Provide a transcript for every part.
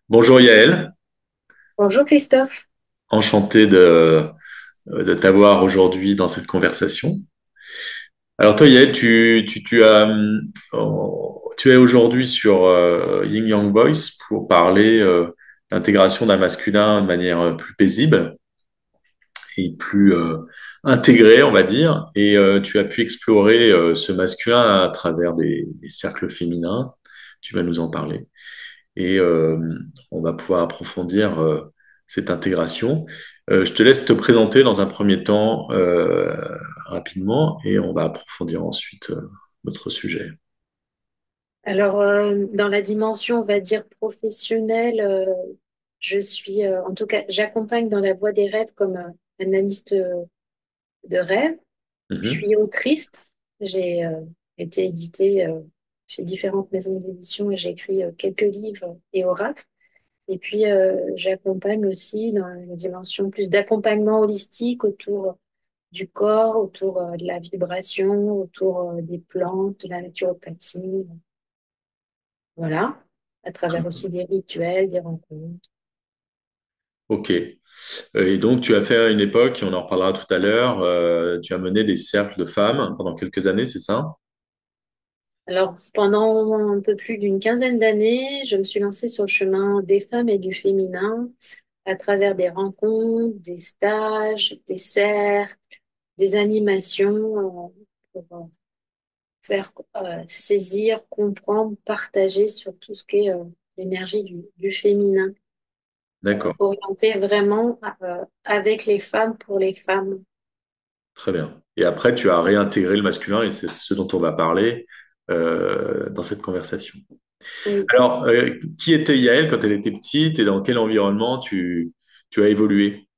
Bonjour Yael, Bonjour Christophe. enchanté de t'avoir aujourd'hui dans cette conversation. Alors toi Yael, tu es aujourd'hui sur Yin Yang Voice pour parler l'intégration d'un masculin de manière plus paisible et plus intégrée, on va dire. Et tu as pu explorer ce masculin à travers des cercles féminins. Tu vas nous en parler. Et on va pouvoir approfondir cette intégration. Je te laisse te présenter dans un premier temps rapidement et on va approfondir ensuite notre sujet. Alors, dans la dimension, on va dire professionnelle, je suis, en tout cas, j'accompagne dans la voie des rêves comme analyste de rêve. Je Mhm. suis autrice. J'ai été éditée chez différentes maisons d'édition et j'ai écrit quelques livres et oracles. Et puis, j'accompagne aussi dans une dimension plus d'accompagnement holistique autour du corps, autour de la vibration, autour des plantes, de la naturopathie. Voilà, à travers aussi des rituels, des rencontres. Ok. Et donc, tu as fait à une époque, et on en reparlera tout à l'heure, tu as mené des cercles de femmes pendant quelques années, c'est ça? Alors, pendant un peu plus d'une quinzaine d'années, je me suis lancée sur le chemin des femmes et du féminin à travers des rencontres, des stages, des cercles, des animations pour faire saisir, comprendre, partager sur tout ce qui est l'énergie du féminin, D'accord, orienté vraiment avec les femmes pour les femmes. très bien. Et après, tu as réintégré le masculin et c'est ce dont on va parler dans cette conversation. Oui. Alors, qui était Yael quand elle était petite et dans quel environnement tu as évolué?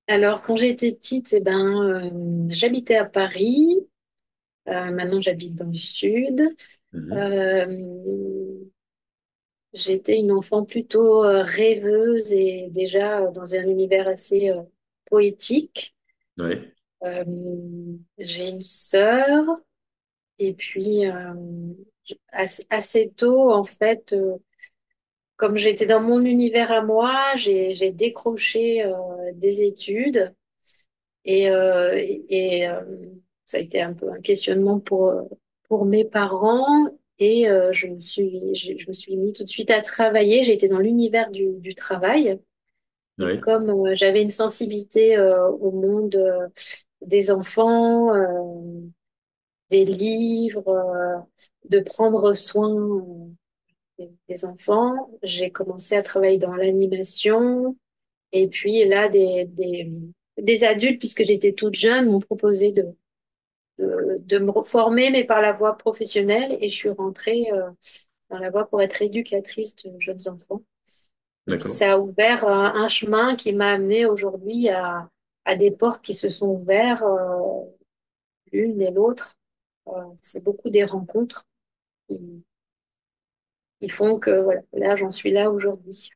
Alors, quand j'étais petite, j'habitais à Paris. Maintenant, j'habite dans le sud. Mhm. Euh, J'étais une enfant plutôt rêveuse et déjà dans un univers assez poétique. Ouais, Euh, j'ai une sœur et puis assez tôt, en fait, comme j'étais dans mon univers à moi, j'ai décroché des études. Et ça a été un peu un questionnement pour mes parents. Et je me suis mis tout de suite à travailler. J'ai été dans l'univers du travail. Et ouais, comme j'avais une sensibilité au monde des enfants, des livres, de prendre soin des enfants, j'ai commencé à travailler dans l'animation. Et puis là, des adultes, puisque j'étais toute jeune, m'ont proposé de me reformer, mais par la voie professionnelle. Et je suis rentrée dans la voie pour être éducatrice de jeunes enfants. Et puis d'accord, ça a ouvert un chemin qui m'a amenée aujourd'hui à des portes qui se sont ouvertes l'une et l'autre. C'est beaucoup des rencontres qui font que voilà, là, j'en suis là aujourd'hui.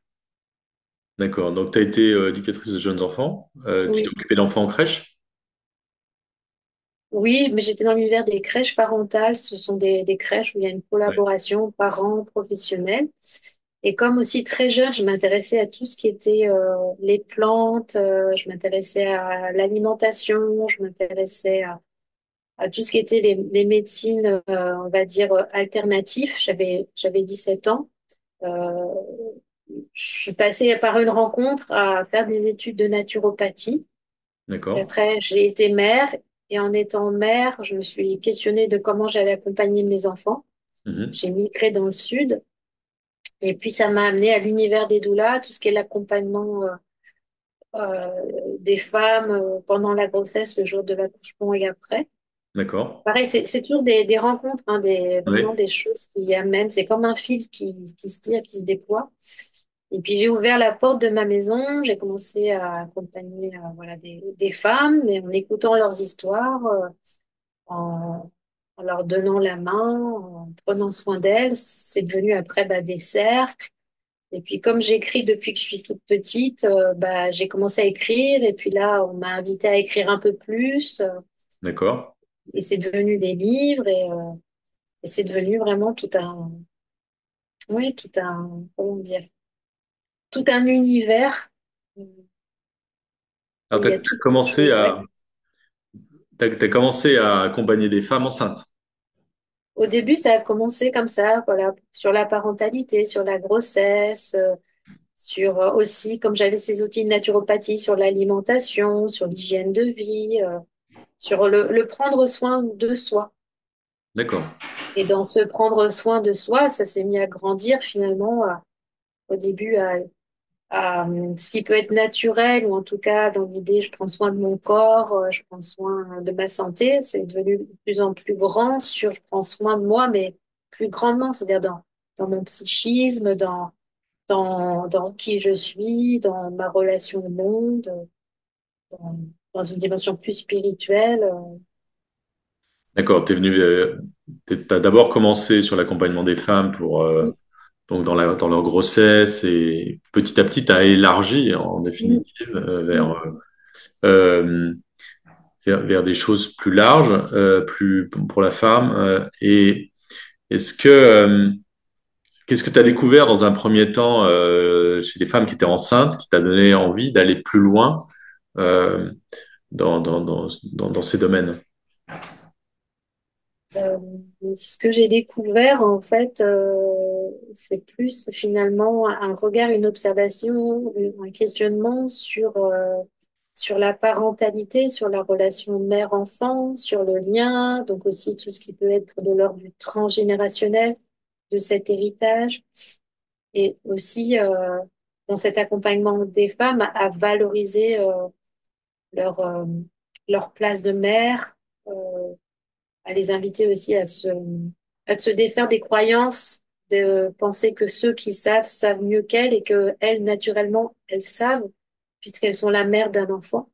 d'accord. Donc, tu as été éducatrice de jeunes enfants. Tu t'es Oui. occupée d'enfants en crèche? Oui, mais j'étais dans l'univers des crèches parentales. Ce sont des crèches où il y a une Ouais. collaboration parents-professionnels. Et comme aussi très jeune, je m'intéressais à tout ce qui était les plantes, je m'intéressais à l'alimentation, je m'intéressais à tout ce qui était les médecines, on va dire, alternatives. J'avais 17 ans. Euh, je suis passée par une rencontre à faire des études de naturopathie. Et D'accord. après, j'ai été mère et en étant mère, je me suis questionnée de comment j'allais accompagner mes enfants. Mhm. J'ai migré dans le sud et puis ça m'a amené à l'univers des doulas, tout ce qui est l'accompagnement des femmes pendant la grossesse, le jour de l'accouchement et après. D'accord. Pareil, c'est toujours des rencontres, hein, vraiment Oui. des choses qui amènent. C'est comme un fil qui se tire, qui se déploie. Et puis j'ai ouvert la porte de ma maison, j'ai commencé à accompagner voilà, des femmes, mais en écoutant leurs histoires, en leur donnant la main, en prenant soin d'elles. C'est devenu après des cercles. Et puis comme j'écris depuis que je suis toute petite, j'ai commencé à écrire. Et puis là, on m'a invité à écrire un peu plus. D'accord. Et c'est devenu des livres. Et c'est devenu vraiment tout un... Oui, tout un... Comment dire? tout un univers Alors, où il y a toutes ces choses. Ouais. t'as commencé à accompagner des femmes enceintes. Au début, ça a commencé comme ça, voilà, sur la parentalité, sur la grossesse, sur aussi, comme j'avais ces outils de naturopathie, sur l'alimentation, sur l'hygiène de vie, sur le prendre soin de soi. D'accord. Et dans ce prendre soin de soi, ça s'est mis à grandir finalement au début ce qui peut être naturel, ou en tout cas dans l'idée, je prends soin de mon corps, je prends soin de ma santé. C'est devenu de plus en plus grand sur je prends soin de moi, mais plus grandement, c'est-à-dire dans mon psychisme, dans qui je suis, dans ma relation au monde, dans, dans une dimension plus spirituelle. D'accord. T'as d'abord commencé sur l'accompagnement des femmes pour, Mm, donc dans leur grossesse et petit à petit, t'as élargi en mm, définitive mm. euh, vers des choses plus larges, plus pour la femme. Et est-ce que, qu'est-ce que tu as découvert dans un premier temps chez les femmes qui étaient enceintes, qui t'a donné envie d'aller plus loin euh, dans ces domaines? Euh, Ce que j'ai découvert, en fait, c'est plus finalement un regard, une observation, un questionnement sur la parentalité, sur la relation mère-enfant, sur le lien, donc aussi tout ce qui peut être de l'ordre du transgénérationnel, de cet héritage, et aussi dans cet accompagnement des femmes à valoriser leur, leur place de mère. À les inviter aussi à se défaire des croyances, de penser que ceux qui savent savent mieux qu'elles et que elles, naturellement, elles savent, puisqu'elles sont la mère d'un enfant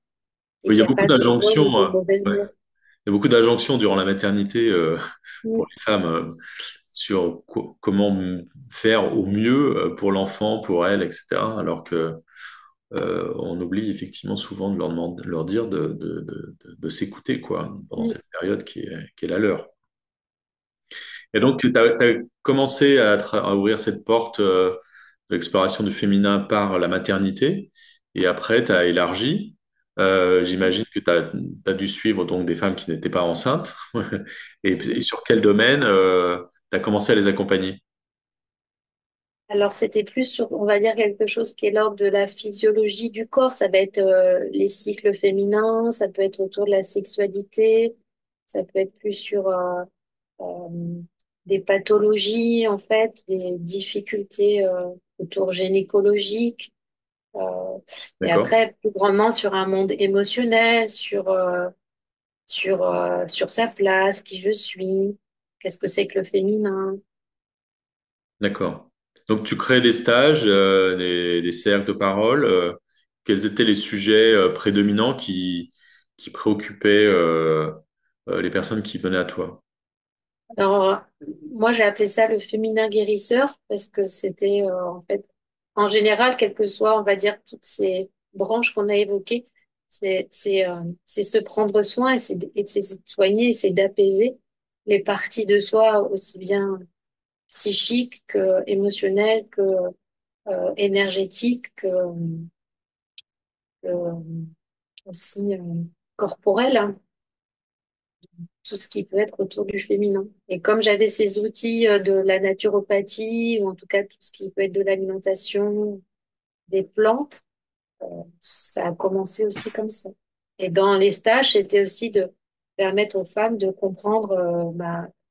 et Oui, il y qu'il a n'y a beaucoup pas de bonne ou d'injonctions. de mauvaise Ouais. mère. Il y a beaucoup d'injonctions durant la maternité Mm, pour les femmes sur comment faire au mieux pour l'enfant, pour elle, etc. Alors que on oublie effectivement souvent de leur demander, de leur dire de s'écouter quoi pendant mm. cette période qui est la leur. Et donc, tu as commencé à ouvrir cette porte de l'exploration du féminin par la maternité, et après, tu as élargi. J'imagine que tu as dû suivre donc des femmes qui n'étaient pas enceintes. Et sur quel domaine tu as commencé à les accompagner? Alors, c'était plus sur, on va dire, quelque chose qui est l'ordre de la physiologie du corps. Ça va être les cycles féminins, ça peut être autour de la sexualité, ça peut être plus sur euh, des pathologies, en fait, des difficultés autour gynécologiques. euh, et D'accord? après, plus grandement, sur un monde émotionnel, sur sa place, qui je suis, qu'est-ce que c'est que le féminin. D'accord. Donc, tu crées des stages, des cercles de parole. Quels étaient les sujets prédominants qui préoccupaient les personnes qui venaient à toi? Alors, moi, j'ai appelé ça le féminin guérisseur parce que c'était, en fait, en général, quelles que soient, on va dire, toutes ces branches qu'on a évoquées, c'est se prendre soin et c'est de soigner et c'est d'apaiser les parties de soi, aussi bien psychiques que émotionnelles que énergétiques que aussi corporelles, hein, tout ce qui peut être autour du féminin. Et comme j'avais ces outils de la naturopathie, ou en tout cas tout ce qui peut être de l'alimentation, des plantes, ça a commencé aussi comme ça. Et dans les stages, c'était aussi de permettre aux femmes de comprendre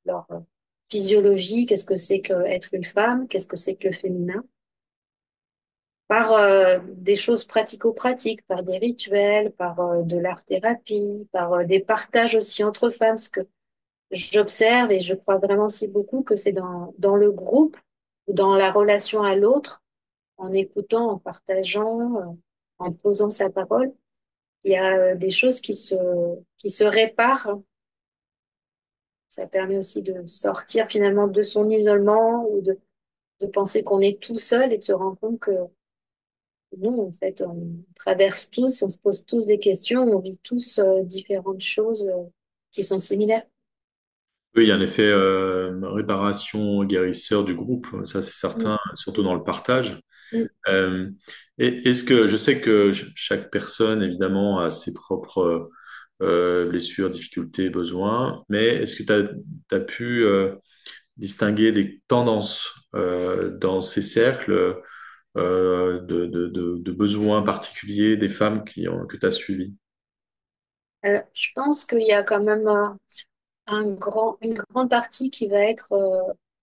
leur physiologie, qu'est-ce que c'est qu'être une femme, qu'est-ce que c'est que le féminin, par des choses pratico-pratiques, par des rituels, par de l'art-thérapie, par des partages aussi entre femmes, parce que j'observe et je crois vraiment aussi beaucoup que c'est dans le groupe, dans la relation à l'autre, en écoutant, en partageant, en posant sa parole, il y a des choses qui se réparent. Ça permet aussi de sortir finalement de son isolement ou de penser qu'on est tout seul et de se rendre compte que non, en fait, on traverse tous, on se pose tous des questions, on vit tous différentes choses qui sont similaires. Oui, il y a un effet réparation guérisseur du groupe, ça c'est certain, surtout dans le partage. Mm. Euh, et est-ce que je sais que chaque personne, évidemment, a ses propres blessures, difficultés, besoins, mais est-ce que tu as pu distinguer des tendances dans ces cercles de besoins particuliers des femmes que tu as suivies? Je pense qu'il y a quand même une grande partie qui va être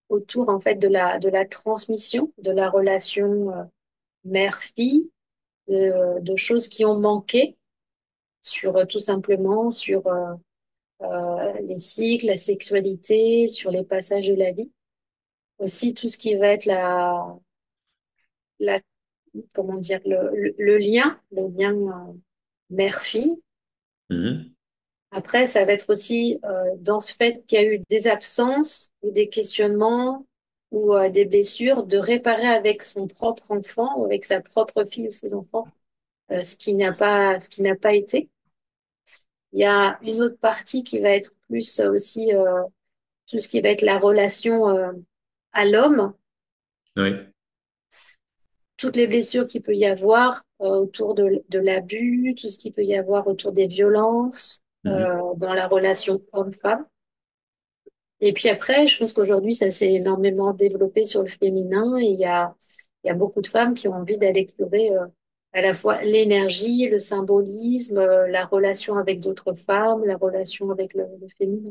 autour en fait de la transmission, de la relation mère-fille, de choses qui ont manqué sur tout simplement sur les cycles, la sexualité, sur les passages de la vie. Aussi tout ce qui va être la comment dire, le lien mère-fille. Mhm. Après, ça va être aussi dans ce fait qu'il y a eu des absences ou des questionnements ou des blessures, de réparer avec son propre enfant ou avec sa propre fille ou ses enfants ce qui n'a pas été. Il y a une autre partie qui va être plus aussi tout ce qui va être la relation à l'homme, Oui. toutes les blessures qu'il peut y avoir autour de l'abus, tout ce qu'il peut y avoir autour des violences Mhm. dans la relation homme-femme. Et puis après, je pense qu'aujourd'hui, ça s'est énormément développé sur le féminin et il y a beaucoup de femmes qui ont envie d'aller explorer à la fois l'énergie, le symbolisme, la relation avec d'autres femmes, la relation avec le féminin.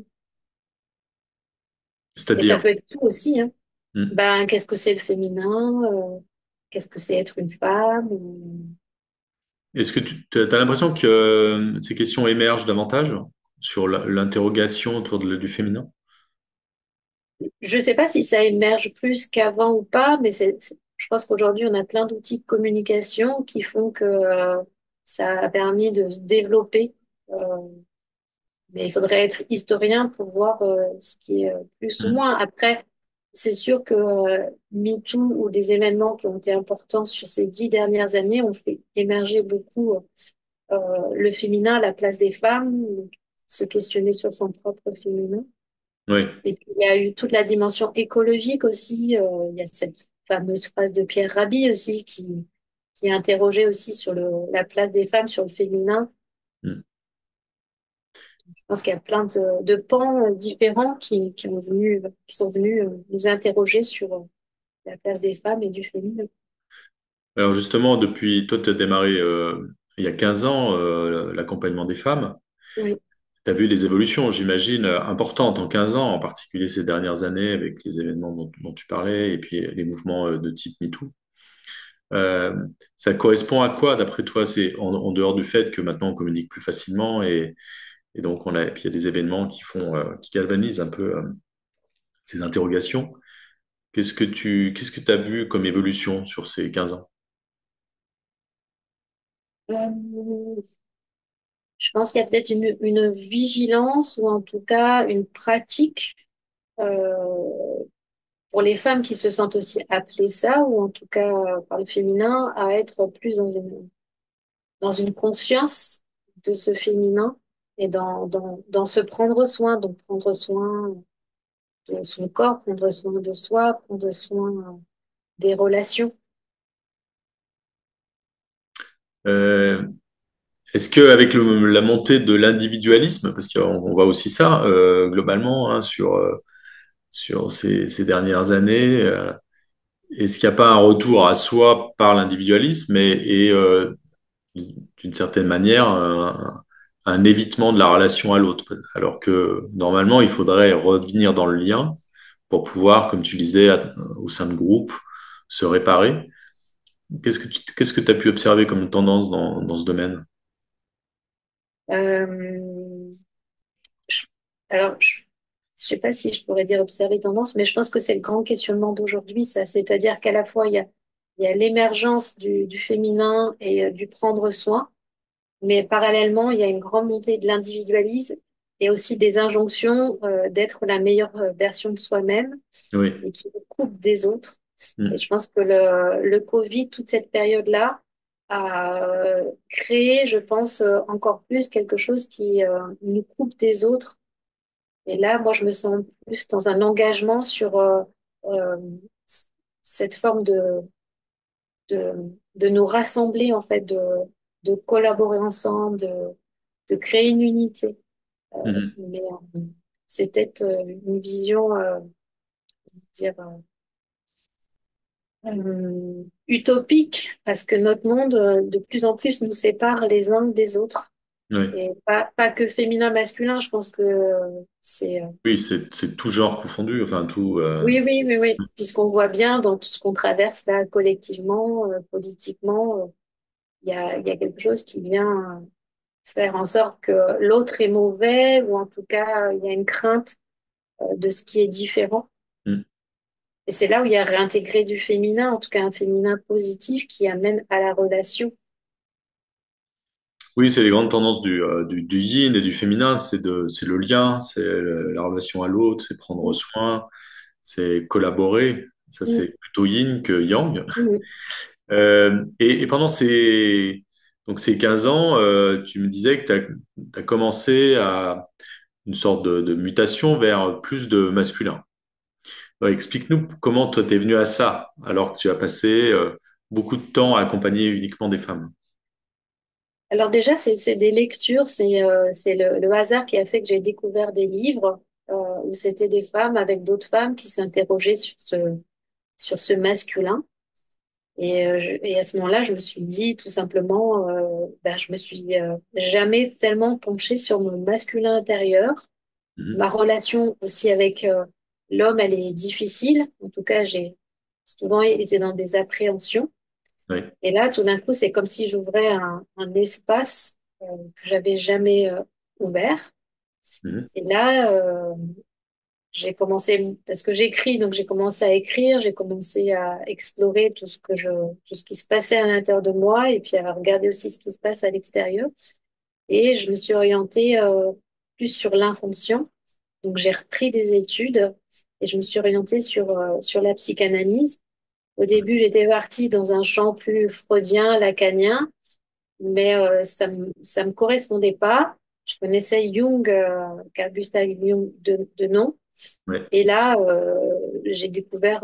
Et ça C'est-à-dire, peut être tout aussi, hein. mhm. Ben, qu'est-ce que c'est le féminin? Qu'est-ce que c'est être une femme? Est-ce que tu as l'impression que ces questions émergent davantage sur l'interrogation autour du féminin? Je ne sais pas si ça émerge plus qu'avant ou pas, mais je pense qu'aujourd'hui, on a plein d'outils de communication qui font que ça a permis de se développer. Euh, mais il faudrait être historien pour voir ce qui est plus ou Mhm. moins. Après, c'est sûr que MeToo ou des événements qui ont été importants sur ces 10 dernières années ont fait émerger beaucoup le féminin, la place des femmes, se questionner sur son propre féminin. Oui. Et puis, il y a eu toute la dimension écologique aussi. Il y a cette fameuse phrase de Pierre Rabhi aussi qui interrogeait aussi sur la place des femmes sur le féminin. Mhm. Je pense qu'il y a plein de pans différents qui sont venus nous interroger sur la place des femmes et du féminin. Alors justement, depuis, toi, tu as démarré il y a 15 ans l'accompagnement des femmes. Oui. Tu as vu des évolutions, j'imagine, importantes en 15 ans, en particulier ces dernières années avec les événements dont tu parlais et puis les mouvements de type MeToo. Euh, Ça correspond à quoi, d'après toi? C'est en dehors du fait que maintenant on communique plus facilement et donc et puis il y a des événements qui galvanisent un peu ces interrogations. Qu'est-ce que tu as vu comme évolution sur ces 15 ans? Euh, je pense qu'il y a peut-être une vigilance ou en tout cas une pratique euh, pour les femmes qui se sentent aussi appelées ça, ou en tout cas par le féminin, à être plus dans une conscience de ce féminin et dans se prendre soin, donc prendre soin de son corps, prendre soin de soi, prendre soin des relations. Euh, Est-ce que avec la montée de l'individualisme, parce qu'on voit aussi ça globalement hein, sur ces dernières années, est-ce qu'il n'y a pas un retour à soi par l'individualisme et d'une certaine manière un évitement de la relation à l'autre, alors que normalement il faudrait revenir dans le lien pour pouvoir, comme tu disais, au sein de groupes, se réparer. Qu'est-ce que tu as pu observer comme tendance dans ce domaine? Euh, je- alors, je sais pas si je pourrais dire observer tendance, mais je pense que c'est le grand questionnement d'aujourd'hui, ça. C'est-à-dire qu'à la fois, il y a l'émergence du féminin et du prendre soin, mais parallèlement, il y a une grande montée de l'individualisme et aussi des injonctions d'être la meilleure version de soi-même Oui. et qui nous coupe des autres. Et Mm. je pense que le Covid, toute cette période-là, a créé, je pense, encore plus quelque chose qui nous coupe des autres. Et là, moi, je me sens plus dans un engagement sur euh, cette forme de, de nous rassembler, en fait, de collaborer ensemble, de créer une unité. Mhm. Mais c'est peut-être une vision, dire, utopique, parce que notre monde, de plus en plus, nous sépare les uns des autres. Ouais. Et pas que féminin, masculin, je pense que c'est... Oui, c'est tout genre confondu, enfin tout. oui, oui, oui, oui. Puisqu'on voit bien dans tout ce qu'on traverse là, collectivement, politiquement, il y a quelque chose qui vient faire en sorte que l'autre est mauvais, ou en tout cas, il y a une crainte de ce qui est différent. Mm. Et c'est là où il y a réintégré du féminin, en tout cas un féminin positif qui amène à la relation. Oui, c'est les grandes tendances du yin et du féminin, c'est le lien, c'est la relation à l'autre, c'est prendre Mm, soin, c'est collaborer. Ça, mm, c'est plutôt yin que yang. mm. Et pendant ces 15 ans, tu me disais que tu as commencé à une sorte de mutation vers plus de masculin. Ouais, explique-nous comment toi t'es venu à ça, alors que tu as passé beaucoup de temps à accompagner uniquement des femmes. Alors déjà, c'est des lectures, c'est le hasard qui a fait que j'ai découvert des livres où c'était des femmes avec d'autres femmes qui s'interrogeaient sur ce masculin. Et à ce moment-là, je me suis dit tout simplement, ben, je me suis jamais tellement penchée sur mon masculin intérieur. Mhm. Ma relation aussi avec l'homme, elle est difficile. En tout cas, j'ai souvent été dans des appréhensions. Oui. Et là, tout d'un coup, c'est comme si j'ouvrais un espace que j'avais jamais ouvert. Mhm. Et là, j'ai commencé, parce que j'écris, donc j'ai commencé à écrire, j'ai commencé à explorer tout ce qui se passait à l'intérieur de moi, et puis à regarder aussi ce qui se passe à l'extérieur. Et je me suis orientée plus sur l'inconscient. Donc j'ai repris des études et je me suis orientée sur la psychanalyse. Au début, j'étais partie dans un champ plus freudien, lacanien, mais ça me correspondait pas. Je connaissais Jung, Carl Gustav Jung de nom. Ouais. Et là, j'ai découvert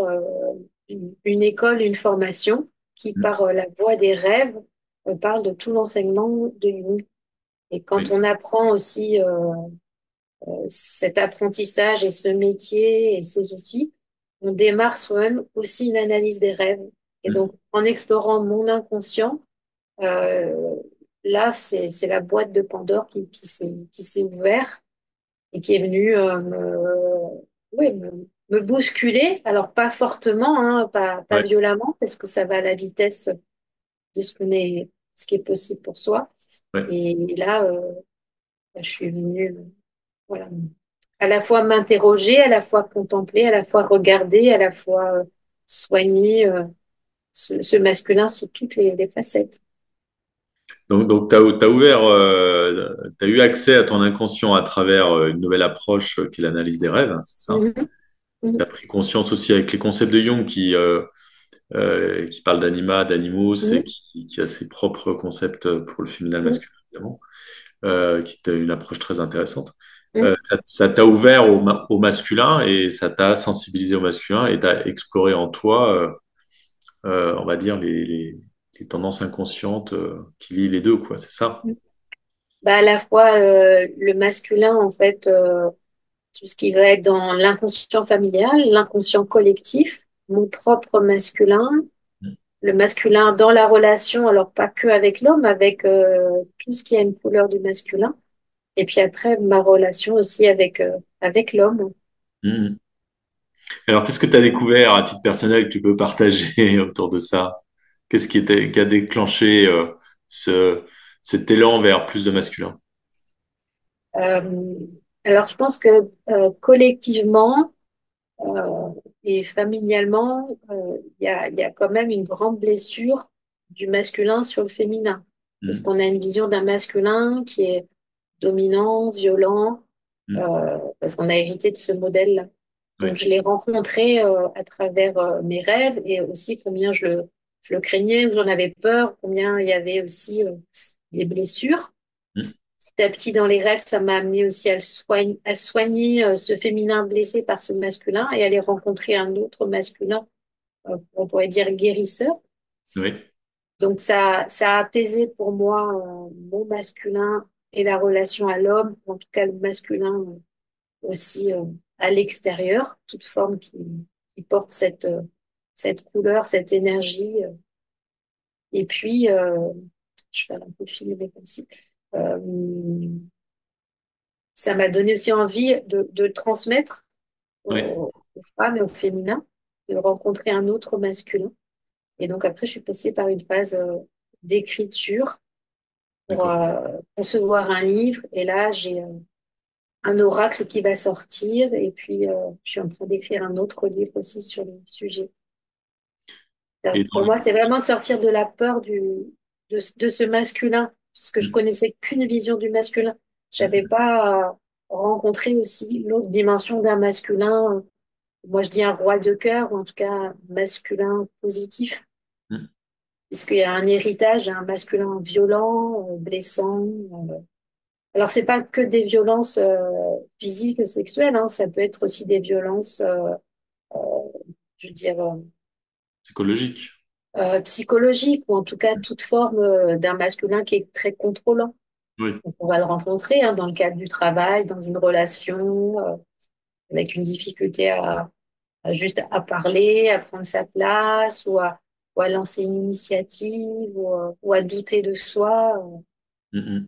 une école, une formation qui, Mhm. par la voie des rêves, parle de tout l'enseignement de Jung. Et quand Oui. on apprend aussi cet apprentissage et ce métier et ces outils, on démarre soi-même aussi une analyse des rêves. Et Mhm. donc, en explorant mon inconscient, euh, là, c'est la boîte de Pandore qui s'est ouverte et qui est venue ouais, me bousculer. Alors, pas fortement, hein, pas Ouais. violemment, parce que ça va à la vitesse de ce qui est possible pour soi. Ouais. Et là, je suis venue, voilà, à la fois m'interroger, à la fois contempler, à la fois regarder, à la fois soigner ce masculin sous toutes les facettes. Donc t'as ouvert, t'as eu accès à ton inconscient à travers une nouvelle approche qui est l'analyse des rêves, c'est ça? Mhm, T'as mhm, pris conscience aussi avec les concepts de Jung qui parle d'anima, d'animus et mhm, qui a ses propres concepts pour le féminin et le mhm, masculin, évidemment, qui était une approche très intéressante. mhm. Ça t'a ouvert au masculin et ça t'a sensibilisé au masculin et t'as exploré en toi, on va dire, les tendances inconscientes qui lient les deux, quoi, c'est ça? Bah, à la fois le masculin, en fait, tout ce qui va être dans l'inconscient familial, l'inconscient collectif, mon propre masculin, le masculin dans la relation, alors pas que avec l'homme, avec tout ce qui a une couleur du masculin, et puis après ma relation aussi avec l'homme. Mhm. Alors, qu'est-ce que tu as découvert à titre personnel que tu peux partager autour de ça? Qui a déclenché ce, cet élan vers plus de masculin? Euh, alors je pense que collectivement et familialement, il y a quand même une grande blessure du masculin sur le féminin, parce Mhm. qu'on a une vision d'un masculin qui est dominant, violent, Mhm. parce qu'on a hérité de ce modèle-là. Donc, Oui, je l'ai rencontré à travers mes rêves et aussi combien je le craignais, j'en avais peur, combien il y avait aussi des blessures. Mhm. Petit à petit, dans les rêves, ça m'a amené aussi à soigner ce féminin blessé par ce masculin et à aller rencontrer un autre masculin, on pourrait dire guérisseur. Oui, Donc ça a apaisé pour moi mon masculin et la relation à l'homme, en tout cas le masculin aussi à l'extérieur, toute forme qui porte cette couleur, cette énergie. Et puis, je parle un peu de film, mais comme si. Euh, Ça m'a donné aussi envie de le transmettre oui, aux femmes et au féminin, de rencontrer un autre masculin. Et donc après, je suis passée par une phase d'écriture pour d'accord. concevoir un livre. Et là, j'ai un oracle qui va sortir. Et puis, je suis en train d'écrire un autre livre aussi sur le sujet. Et Pour dans moi, c'est vraiment de sortir de la peur de ce masculin, puisque je le- connaissais qu'une vision du masculin. J'avais Mm, pas rencontré aussi l'autre dimension d'un masculin. Moi, je dis un roi de cœur, ou en tout cas masculin positif, mm, puisqu'il y a un héritage, un masculin violent, blessant. Alors, c'est pas que des violences physiques, sexuelles, hein, ça peut être aussi des violences, je veux dire, psychologique. psychologiques, ou en tout cas toute forme d'un masculin qui est très contrôlant. Oui, Donc, on va le rencontrer hein, dans le cadre du travail, dans une relation, avec une difficulté juste à parler, à prendre sa place, ou à lancer une initiative, ou à douter de soi. mm, mm.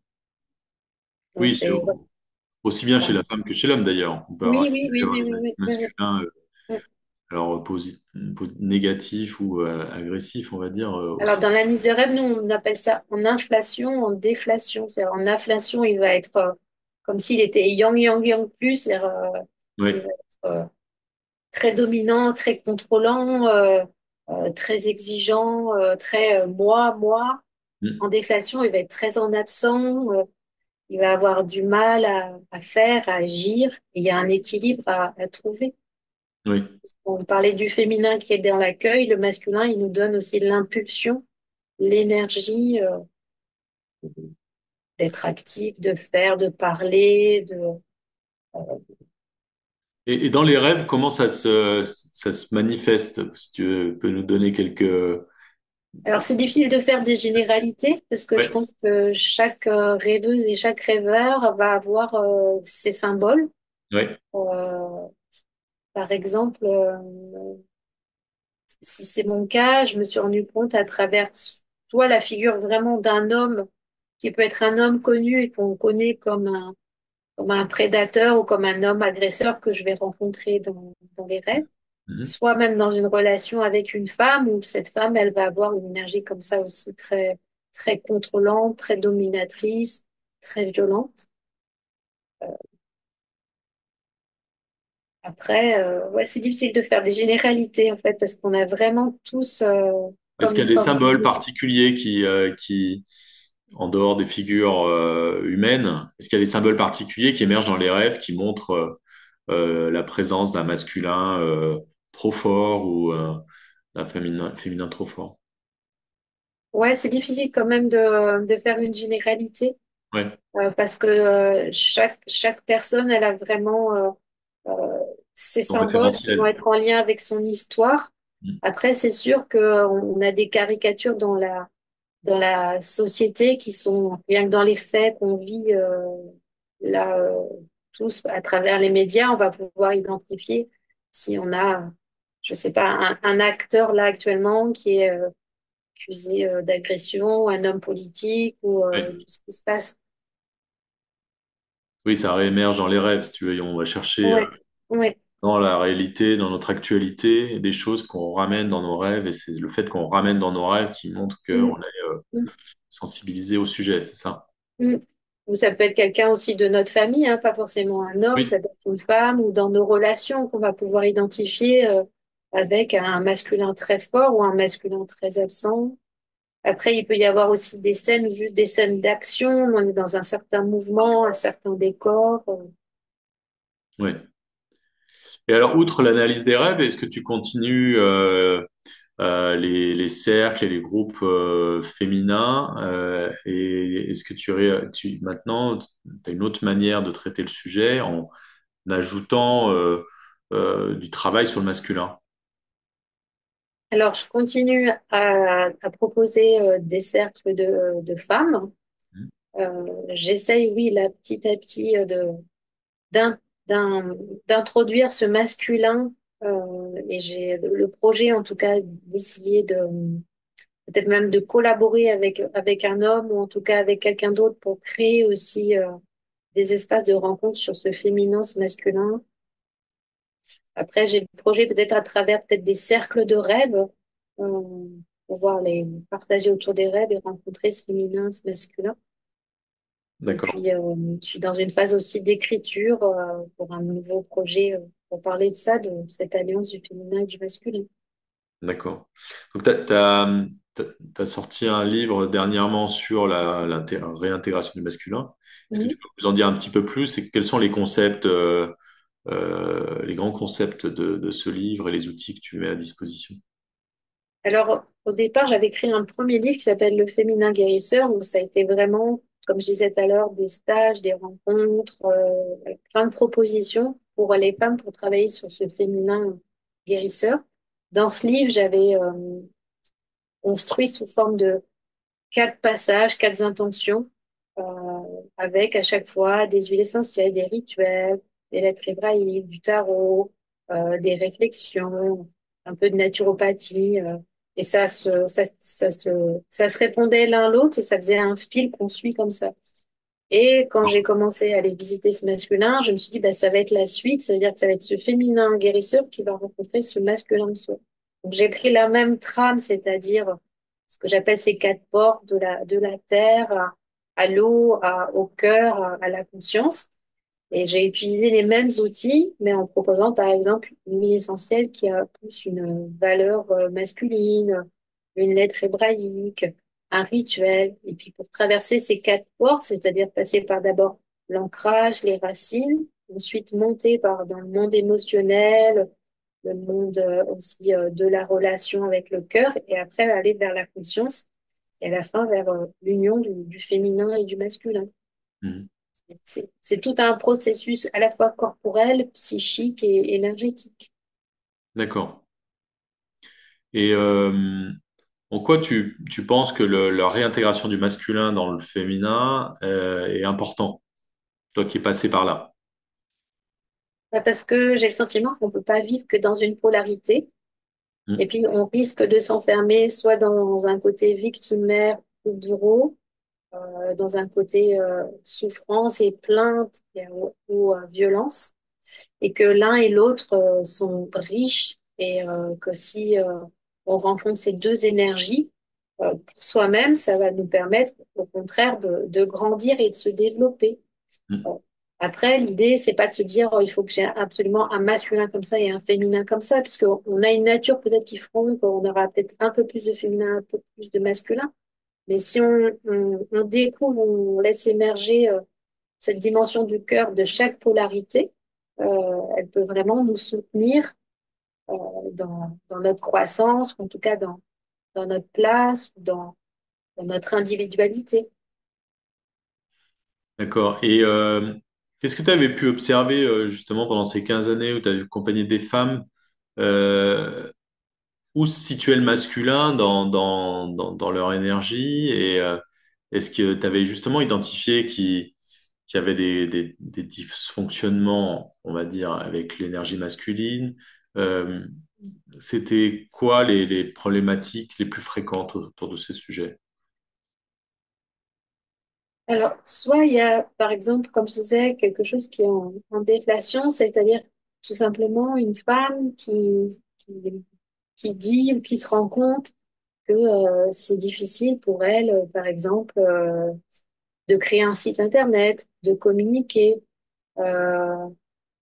Donc, Oui, c'est c'est, aussi bien chez voilà. la femme que chez l'homme d'ailleurs. On peut avoir Oui, oui, oui, oui, oui, oui, oui, masculin, oui. alors négatif ou agressif, on va dire Alors, aussi. dans la mise de rêve, nous, on appelle ça en inflation, en déflation. C'est-à-dire, en inflation, il va être comme s'il était yang, yang, yang plus. C'est-à-dire, il Oui, va être très dominant, très contrôlant, très exigeant, très moi, moi. mm, En déflation, il va être très en absent. Il va avoir du mal à faire, à agir. Et il y a un équilibre à trouver. oui, On parlait du féminin qui est dans l'accueil, le masculin, il nous donne aussi l'impulsion, l'énergie d'être actif, de faire, de parler. et dans les rêves, comment ça se manifeste? Si tu peux nous donner quelques... Alors, c'est difficile de faire des généralités parce que je Ouais, pense que chaque rêveuse et chaque rêveur va avoir ses symboles. ouais, Euh, Par exemple, si c'est mon cas, je me suis rendu compte à travers soit la figure vraiment d'un homme qui peut être un homme connu et qu'on connaît comme un prédateur ou comme un homme agresseur que je vais rencontrer dans les rêves, mhm, soit même dans une relation avec une femme où cette femme, elle va avoir une énergie comme ça aussi très, très contrôlante, très dominatrice, très violente. Après, ouais, c'est difficile de faire des généralités en fait parce qu'on a vraiment tous est-ce comme qu'il y a une des forme symboles d'unité. particuliers qui, en dehors des figures humaines, est-ce qu'il y a des symboles particuliers qui émergent dans les rêves qui montrent la présence d'un masculin trop fort ou d'un féminin trop fort? Ouais, c'est difficile quand même de faire une généralité Ouais, parce que chaque personne, elle a vraiment euh, ses son symboles qui vont référentiel. être en lien avec son histoire. Mm. Après, c'est sûr qu'on a des caricatures dans la société qui sont, rien que dans les faits qu'on vit là, tous à travers les médias, on va pouvoir identifier si on a, je sais pas, un acteur là actuellement qui est accusé d'agression, un homme politique ou tout Ouais. ce qui se passe. Oui, ça réémerge dans les rêves, si tu veux. On va chercher Ouais, ouais. dans la réalité, dans notre actualité, des choses qu'on ramène dans nos rêves, et c'est le fait qu'on ramène dans nos rêves qui montre Mm, qu'on est mm, sensibilisé au sujet, c'est ça? mm. Ou ça peut être quelqu'un aussi de notre famille, hein, pas forcément un homme, Oui. ça peut être une femme, ou dans nos relations qu'on va pouvoir identifier avec un masculin très fort ou un masculin très absent. Après, il peut y avoir aussi des scènes, juste des scènes d'action, où on est dans un certain mouvement, un certain décor. Oui. Et alors, outre l'analyse des rêves, est-ce que tu continues les cercles et les groupes féminins et est-ce que maintenant, tu as une autre manière de traiter le sujet en ajoutant du travail sur le masculin? Alors, je continue à proposer des cercles de femmes. Mhm. J'essaye, oui, là, petit à petit, d'in- d'in- d'introduire ce masculin. Et j'ai le projet, en tout cas, d'essayer de peut-être même de collaborer avec un homme ou en tout cas avec quelqu'un d'autre pour créer aussi des espaces de rencontre sur ce féminin, ce masculin. Après, j'ai le projet peut-être à travers peut-être des cercles de rêve, pouvoir les partager autour des rêves et rencontrer ce féminin, ce masculin. Et D'accord, puis, je suis dans une phase aussi d'écriture pour un nouveau projet pour parler de ça, de cette alliance du féminin et du masculin. d'accord. Donc, t'as sorti un livre dernièrement sur la réintégration du masculin. Est-ce que tu Mhm. peux nous en dire un petit peu plus et quels sont les concepts, les grands concepts de ce livre et les outils que tu mets à disposition? Alors, au départ, j'avais écrit un premier livre qui s'appelle Le féminin guérisseur, où ça a été vraiment, comme je disais tout à l'heure, des stages, des rencontres, avec plein de propositions pour les femmes pour travailler sur ce féminin guérisseur. Dans ce livre, j'avais construit sous forme de 4 passages, 4 intentions, euh, avec à chaque fois des huiles essentielles, des rituels, des lettres hébraïques, du tarot, des réflexions, un peu de naturopathie. Et ça se répondait l'un l'autre et ça faisait un fil qu'on suit comme ça. Et quand j'ai commencé à aller visiter ce masculin, je me suis dit, bah, ça va être la suite, ça veut dire que ça va être ce féminin guérisseur qui va rencontrer ce masculin de soi. Donc j'ai pris la même trame, c'est-à-dire ce que j'appelle ces 4 portes de la terre à l'eau, au cœur, à la conscience. Et j'ai utilisé les mêmes outils, mais en proposant par exemple une huile essentielle qui a plus une valeur masculine, une lettre hébraïque, un rituel. Et puis pour traverser ces 4 portes, c'est-à-dire passer par d'abord l'ancrage, les racines, ensuite monter dans le monde émotionnel, le monde aussi de la relation avec le cœur, et après aller vers la conscience, et à la fin vers l'union du féminin et du masculin. Mhm. C'est tout un processus à la fois corporel, psychique et énergétique. D'accord. Et en quoi tu penses que la réintégration du masculin dans le féminin est important, toi qui es passé par là? Parce que j'ai le sentiment qu'on ne peut pas vivre que dans une polarité. Et Mhm. puis, on risque de s'enfermer soit dans un côté victimaire ou bourreau, dans un côté souffrance et plainte ou violence, et que l'un et l'autre sont riches et que si on rencontre ces deux énergies, pour soi-même, ça va nous permettre au contraire de grandir et de se développer. Mhm. Euh, Après, l'idée, c'est pas de se dire il faut que j'ai absolument un masculin comme ça et un féminin comme ça, puisqu'on a une nature peut-être qui feront qu'on aura peut-être un peu plus de féminin, un peu plus de masculin. Mais si on découvre, on laisse émerger cette dimension du cœur de chaque polarité, elle peut vraiment nous soutenir dans notre croissance, ou en tout cas dans notre place, ou dans notre individualité. D'accord. Et qu'est-ce que tu avais pu observer justement pendant ces 15 années où tu as accompagné des femmes? euh, Où se situait le masculin dans leur énergie et est-ce que tu avais justement identifié qu'il y avait des dysfonctionnements, on va dire, avec l'énergie masculine? Euh, C'était quoi les problématiques les plus fréquentes autour de ces sujets? Alors, soit il y a, par exemple, comme je disais, quelque chose qui est en déflation, c'est-à-dire tout simplement une femme qui, qui dit ou qui se rend compte que c'est difficile pour elle, par exemple, de créer un site internet, de communiquer, euh,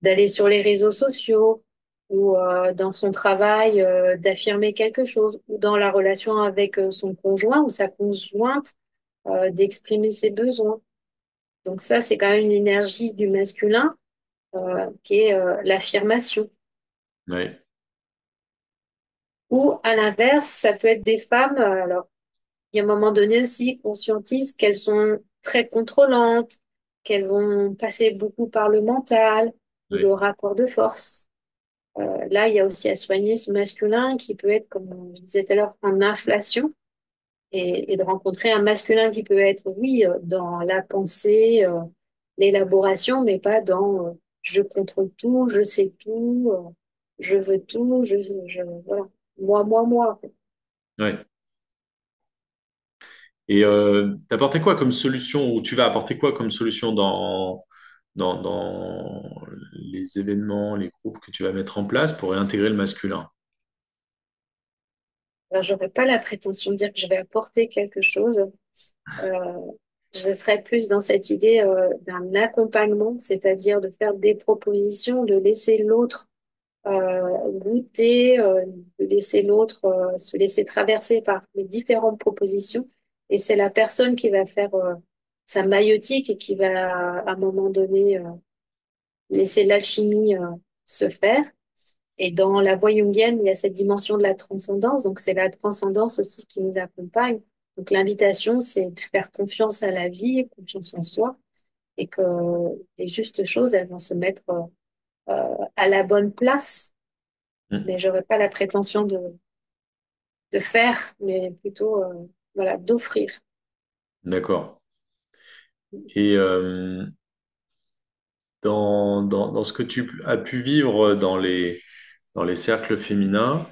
d'aller sur les réseaux sociaux ou dans son travail, d'affirmer quelque chose, ou dans la relation avec son conjoint ou sa conjointe, d'exprimer ses besoins. Donc ça, c'est quand même une énergie du masculin qui est l'affirmation. Oui, Ou à l'inverse, ça peut être des femmes, alors il y a un moment donné aussi, conscientisent qu'elles sont très contrôlantes, qu'elles vont passer beaucoup par le mental ou le oui. rapport de force. Là, il y a aussi à soigner ce masculin qui peut être, comme je disais tout à l'heure, en inflation et de rencontrer un masculin qui peut être, oui, dans la pensée, l'élaboration, mais pas dans je contrôle tout, je sais tout, je veux tout, voilà. Moi. Ouais. Et t'as apporté quoi comme solution, ou tu vas apporter quoi comme solution dans les événements, les groupes que tu vas mettre en place pour réintégrer le masculin? Alors, j'aurais pas la prétention de dire que je vais apporter quelque chose. Euh, je serais plus dans cette idée d'un accompagnement, c'est-à-dire de faire des propositions, de laisser l'autre goûter, de laisser l'autre se laisser traverser par les différentes propositions. Et c'est la personne qui va faire sa maïeutique et qui va, à un moment donné, laisser l'alchimie se faire. Et dans la voie jungienne, il y a cette dimension de la transcendance. Donc, c'est la transcendance aussi qui nous accompagne. Donc, l'invitation, c'est de faire confiance à la vie, confiance en soi, et que les justes choses, elles vont se mettre à la bonne place. Hmm. Mais j'aurais pas la prétention de faire, mais plutôt voilà, d'offrir. D'accord. Et dans ce que tu as pu vivre dans les cercles féminins,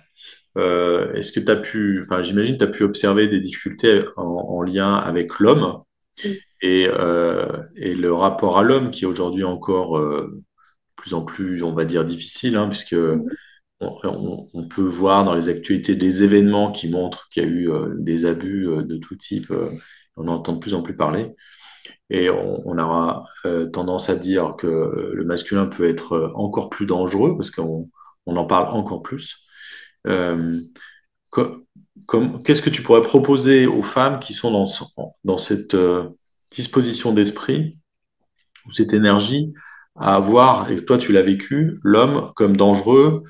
est-ce que tu as pu, enfin, j'imagine tu as pu observer des difficultés en lien avec l'homme Mm. et le rapport à l'homme qui est aujourd'hui encore de plus en plus, on va dire, difficile, hein, puisque Mhm. on peut voir dans les actualités des événements qui montrent qu'il y a eu des abus de tout type. On en entend de plus en plus parler. Et on aura tendance à dire que le masculin peut être encore plus dangereux parce qu'on en parle encore plus. Euh, co- Qu'est-ce que tu pourrais proposer aux femmes qui sont dans cette disposition d'esprit ou cette énergie à avoir, et toi tu l'as vécu, l'homme comme dangereux,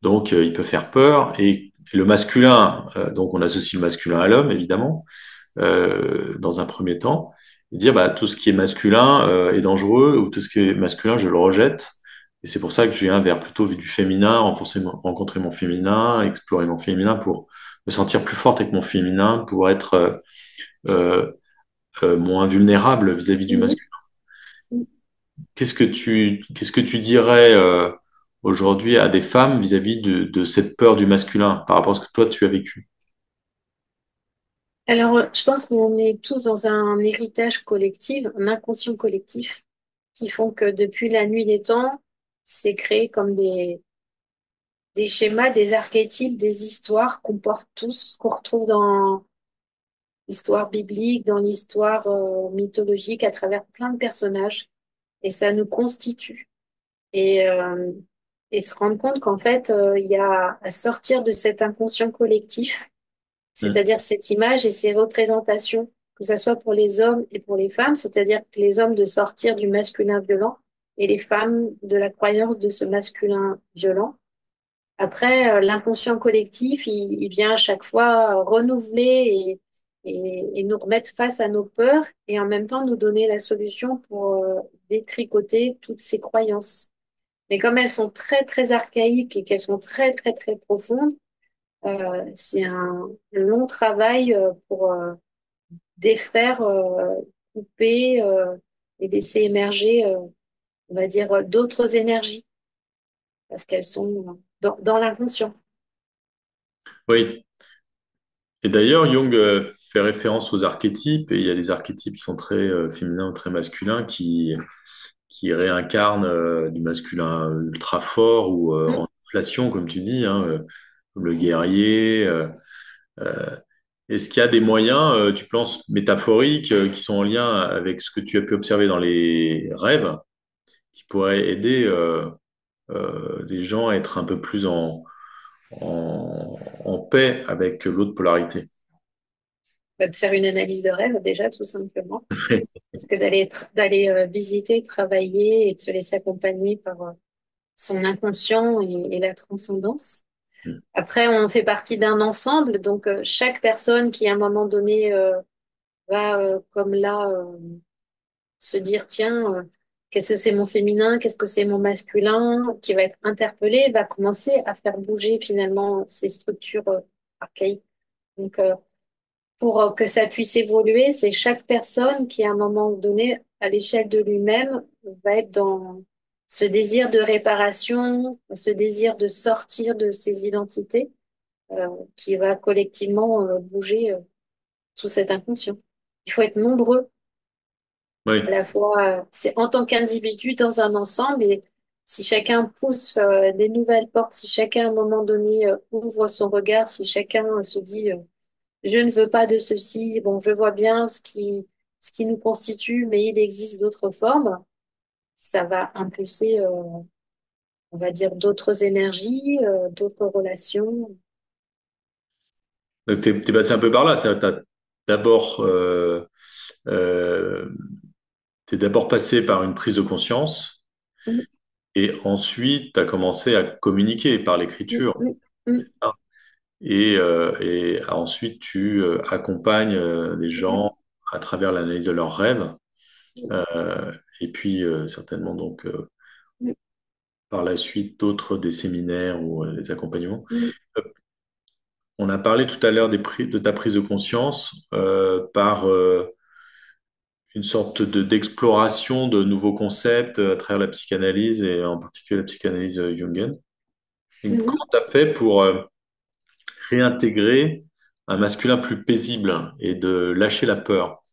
donc il peut faire peur, et le masculin, donc on associe le masculin à l'homme évidemment, dans un premier temps, et dire bah, tout ce qui est masculin est dangereux, ou tout ce qui est masculin, je le rejette. Et c'est pour ça que je viens vers plutôt du féminin, rencontrer mon féminin, explorer mon féminin pour me sentir plus forte avec mon féminin, pour être euh, moins vulnérable vis-à-vis du Mhm. masculin. Qu'est-ce que tu dirais aujourd'hui à des femmes vis-à-vis de cette peur du masculin par rapport à ce que toi tu as vécu? Alors, je pense qu'on est tous dans un héritage collectif, un inconscient collectif, qui font que depuis la nuit des temps, c'est créé comme des schémas, des archétypes, des histoires qu'on porte tous, qu'on retrouve dans l'histoire biblique, dans l'histoire mythologique, à travers plein de personnages. Et ça nous constitue. Et, euh, et se rendre compte qu'en fait, il y a à sortir de cet inconscient collectif, Hmm. c'est-à-dire cette image et ces représentations, que ce soit pour les hommes et pour les femmes, c'est-à-dire que les hommes de sortir du masculin violent et les femmes de la croyance de ce masculin violent. Après, l'inconscient collectif, il vient à chaque fois renouveler et nous remettre face à nos peurs et en même temps nous donner la solution pour détricoter toutes ces croyances. Mais comme elles sont très, très archaïques et qu'elles sont très, très, très profondes, c'est un long travail pour défaire, couper et laisser émerger, on va dire, d'autres énergies parce qu'elles sont dans l'inconscient. Oui. Et d'ailleurs, Jung fait référence aux archétypes, et il y a des archétypes qui sont très féminins ou très masculins qui réincarnent du masculin ultra fort ou Mm. en inflation, comme tu dis, hein, comme le guerrier. Euh, Est-ce qu'il y a des moyens, tu penses, métaphoriques, qui sont en lien avec ce que tu as pu observer dans les rêves, qui pourraient aider les gens à être un peu plus en paix avec l'autre polarité? Bah, de faire une analyse de rêve déjà, tout simplement. Parce que d'aller visiter, travailler et de se laisser accompagner par son inconscient et la transcendance. Après, on fait partie d'un ensemble, donc chaque personne qui à un moment donné va, comme là, se dire, tiens, qu'est-ce que c'est mon féminin, qu'est-ce que c'est mon masculin, qui va être interpellé, va commencer à faire bouger finalement ces structures archaïques. Donc, pour que ça puisse évoluer, c'est chaque personne qui, à un moment donné, à l'échelle de lui-même, va être dans ce désir de réparation, ce désir de sortir de ses identités, qui va collectivement bouger sous cet inconscient. Il faut être nombreux Oui. à la fois, c'est en tant qu'individu dans un ensemble, et si chacun pousse des nouvelles portes, si chacun à un moment donné ouvre son regard, si chacun se dit je ne veux pas de ceci. Bon, je vois bien ce qui nous constitue, mais il existe d'autres formes. Ça va impulser, on va dire, d'autres énergies, d'autres relations. Donc, t'es passé un peu par là. C'est-à-dire, d'abord, euh, t'es d'abord passé par une prise de conscience Mm, et ensuite, tu as commencé à communiquer par mm, l'écriture. mm, mm, Et ensuite, tu accompagnes des mm, gens à travers l'analyse de leurs rêves. mm, Et puis, certainement, donc, mm, par la suite, d'autres des séminaires ou des accompagnements. mm. Euh, On a parlé tout à l'heure de ta prise de conscience par une sorte d'exploration de nouveaux concepts à travers la psychanalyse et en particulier la psychanalyse jungienne. Et Mhm. comment tu as fait pour réintégrer un masculin plus paisible et de lâcher la peur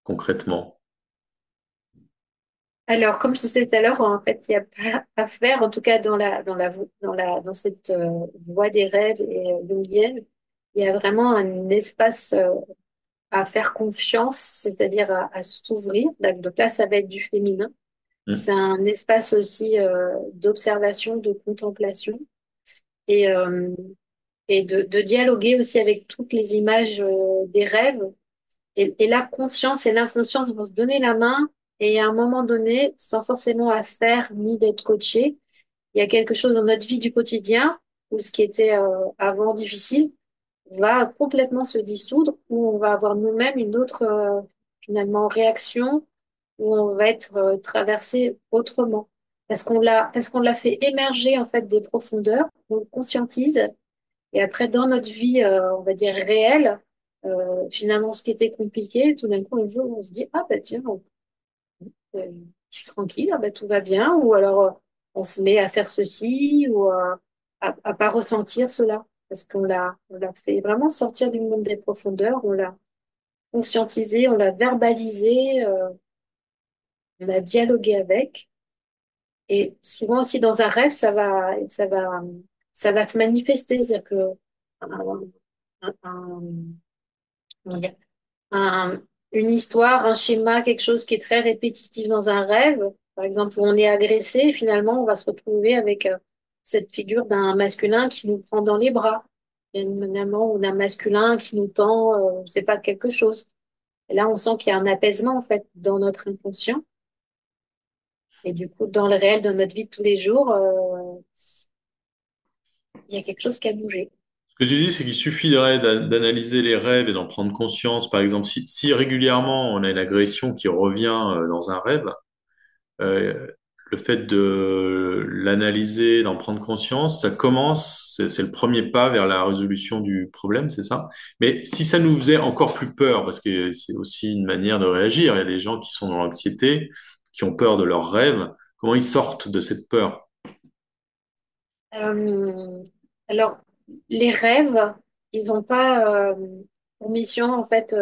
concrètement? Alors, comme je disais tout à l'heure, en fait, il n'y a pas à faire, en tout cas dans cette voie des rêves et jungienne, il y a vraiment un espace à faire confiance, c'est-à-dire à s'ouvrir. Donc là, ça va être du féminin. Hmm. C'est un espace aussi d'observation, de contemplation et, de dialoguer aussi avec toutes les images des rêves. Et la conscience et l'inconscience vont se donner la main et à un moment donné, sans forcément à faire ni d'être coaché, il y a quelque chose dans notre vie du quotidien où ce qui était avant difficile va complètement se dissoudre, où on va avoir nous-mêmes une autre finalement réaction, où on va être traversé autrement. Parce qu'on l'a fait émerger en fait des profondeurs, on le conscientise, et après dans notre vie, on va dire réelle, finalement ce qui était compliqué, tout d'un coup un jour on se dit ah bah tiens, euh, je suis tranquille, ah bah, tout va bien, ou alors on se met à faire ceci ou à pas ressentir cela, parce on l'a fait vraiment sortir du monde des profondeurs, on l'a conscientisé, on l'a verbalisé, on a dialogué avec. Et souvent aussi dans un rêve, ça va se manifester, c'est-à-dire que un- un- comment dire, un- une histoire, un schéma, quelque chose qui est très répétitif dans un rêve, par exemple où on est agressé, finalement on va se retrouver avec cette figure d'un masculin qui nous prend dans les bras, finalement, ou d'un masculin qui nous tend, je sais pas, quelque chose. Et là, on sent qu'il y a un apaisement en fait dans notre inconscient. Et du coup, dans le réel de notre vie de tous les jours, il y a quelque chose qui a bougé. Ce que tu dis, c'est qu'il suffirait d'analyser les rêves et d'en prendre conscience. Par exemple, si régulièrement on a une agression qui revient dans un rêve, euh, le fait de l'analyser, d'en prendre conscience, ça commence, c'est le premier pas vers la résolution du problème, c'est ça? Mais si ça nous faisait encore plus peur, parce que c'est aussi une manière de réagir, il y a des gens qui sont dans l'anxiété, qui ont peur de leurs rêves, comment ils sortent de cette peur? Euh, alors, les rêves, ils n'ont pas pour mission en fait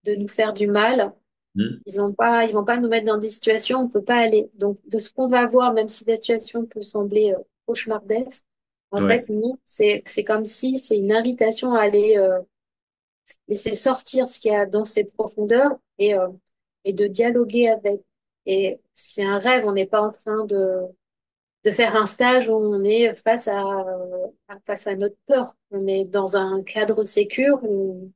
de nous faire du mal. Hmm. Ils vont pas nous mettre dans des situations où on peut pas aller. Donc, de ce qu'on va voir, même si la situation peut sembler cauchemardesque, en Ouais, fait, non, c'est comme si c'est une invitation à aller laisser sortir ce qu'il y a dans ces profondeurs et de dialoguer avec. Et c'est un rêve, on n'est pas en train de faire un stage où on est face à notre peur. On est dans un cadre sécure où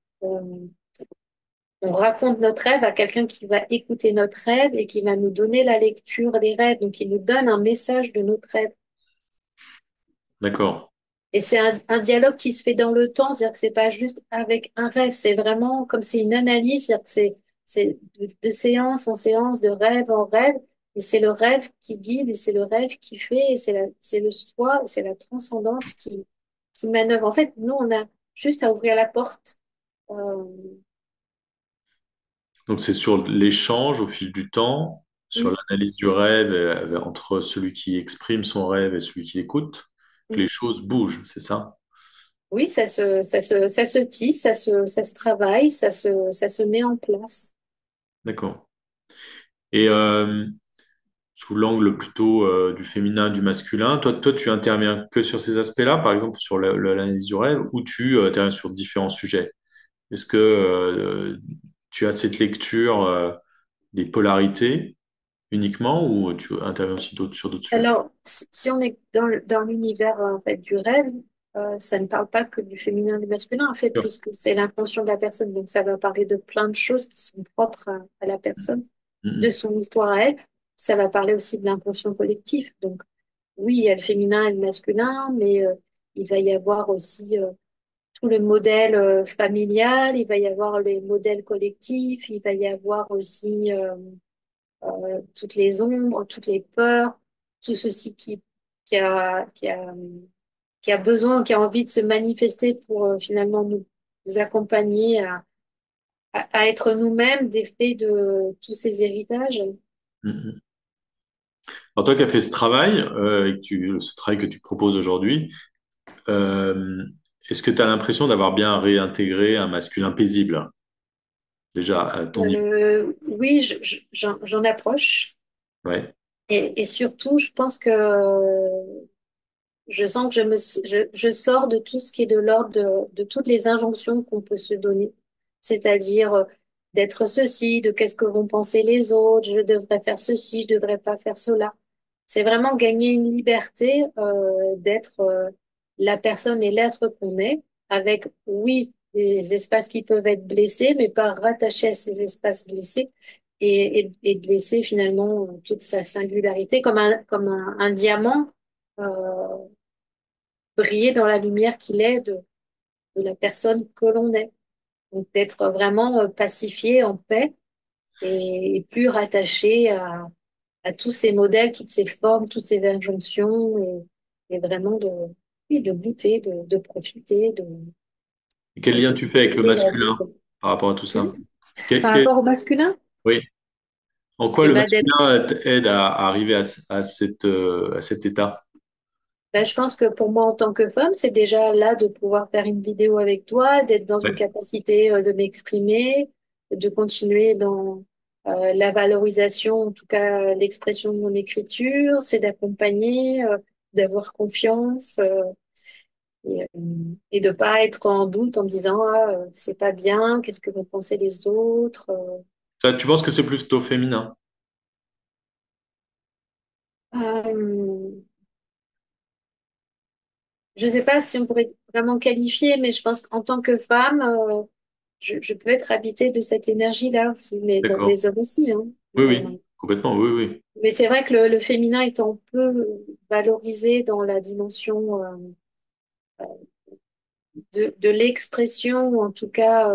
on raconte notre rêve à quelqu'un qui va écouter notre rêve et qui va nous donner la lecture des rêves. Donc, il nous donne un message de notre rêve. d'accord. Et c'est un dialogue qui se fait dans le temps, c'est-à-dire que c'est pas juste avec un rêve, c'est vraiment comme c'est une analyse, c'est-à-dire que c'est de séance en séance, de rêve en rêve, et c'est le rêve qui guide, et c'est le rêve qui fait, et c'est le soi, c'est la transcendance qui manœuvre. En fait, nous, on a juste à ouvrir la porte. Euh, Donc c'est sur l'échange au fil du temps, sur mm, l'analyse du rêve entre celui qui exprime son rêve et celui qui écoute, que les mm. choses bougent, c'est ça? Oui, ça se tisse, ça se travaille, ça se met en place. D'accord. Et sous l'angle plutôt du féminin, du masculin, toi, tu interviens que sur ces aspects-là, par exemple sur l'analyse du rêve, ou tu interviens sur différents sujets? Est-ce que tu as cette lecture des polarités uniquement, ou tu interviens aussi sur d'autres sujets? Alors, si on est dans l'univers en fait du rêve, ça ne parle pas que du féminin et du masculin en fait, Sûr. puisque c'est l'inconscient de la personne. Donc, ça va parler de plein de choses qui sont propres à la personne, de Mhm. son histoire à elle. Ça va parler aussi de l'inconscient collectif. Donc, oui, il y a le féminin et le masculin, mais il va y avoir aussi tout le modèle familial, il va y avoir les modèles collectifs, il va y avoir aussi toutes les ombres, toutes les peurs, tout ceci qui a, qui a, qui a besoin, qui a envie de se manifester pour finalement nous accompagner à être nous-mêmes des faits de tous ces héritages. Mhm. En toi qui as fait ce travail, et ce travail que tu proposes aujourd'hui, euh, est-ce que tu as l'impression d'avoir bien réintégré un masculin paisible, déjà à ton niveau? Oui, j'en approche. Ouais. Et surtout, je pense que je sens que je sors de tout ce qui est de l'ordre de toutes les injonctions qu'on peut se donner, c'est-à-dire d'être ceci, de qu'est-ce que vont penser les autres, je devrais faire ceci, je devrais pas faire cela. C'est vraiment gagner une liberté d'être la personne et l'être qu'on est, avec, oui, des espaces qui peuvent être blessés, mais pas rattachés à ces espaces blessés, et de laisser finalement toute sa singularité comme un diamant. euh, Briller dans la lumière qu'il est de la personne que l'on est. Donc d'être vraiment pacifié, en paix et plus rattaché à tous ces modèles, toutes ces formes, toutes ces injonctions et vraiment oui, de goûter, de profiter, Et quel de lien tu fais avec le laisser la vie. masculin par rapport à tout Hmm. ça? Quel- Par quel- rapport au masculin, oui. En quoi et le ben d'être, masculin aide à arriver à cet état? ben, je pense que pour moi en tant que femme, c'est déjà là de pouvoir faire une vidéo avec toi, d'être dans une Ouais. capacité de m'exprimer, de continuer dans la valorisation, en tout cas l'expression de mon écriture, c'est d'accompagner, d'avoir confiance et de pas être en doute en me disant ah, c'est pas bien, qu'est-ce que vont penser les autres. Tu penses que c'est plutôt féminin? Euh, je sais pas si on pourrait vraiment qualifier, mais je pense qu'en tant que femme, je peux être habitée de cette énergie-là aussi, mais bon, D'accord. les hommes aussi, hein. Oui, oui, complètement, oui, oui. Mais c'est vrai que le féminin étant peu valorisé dans la dimension de l'expression, ou en tout cas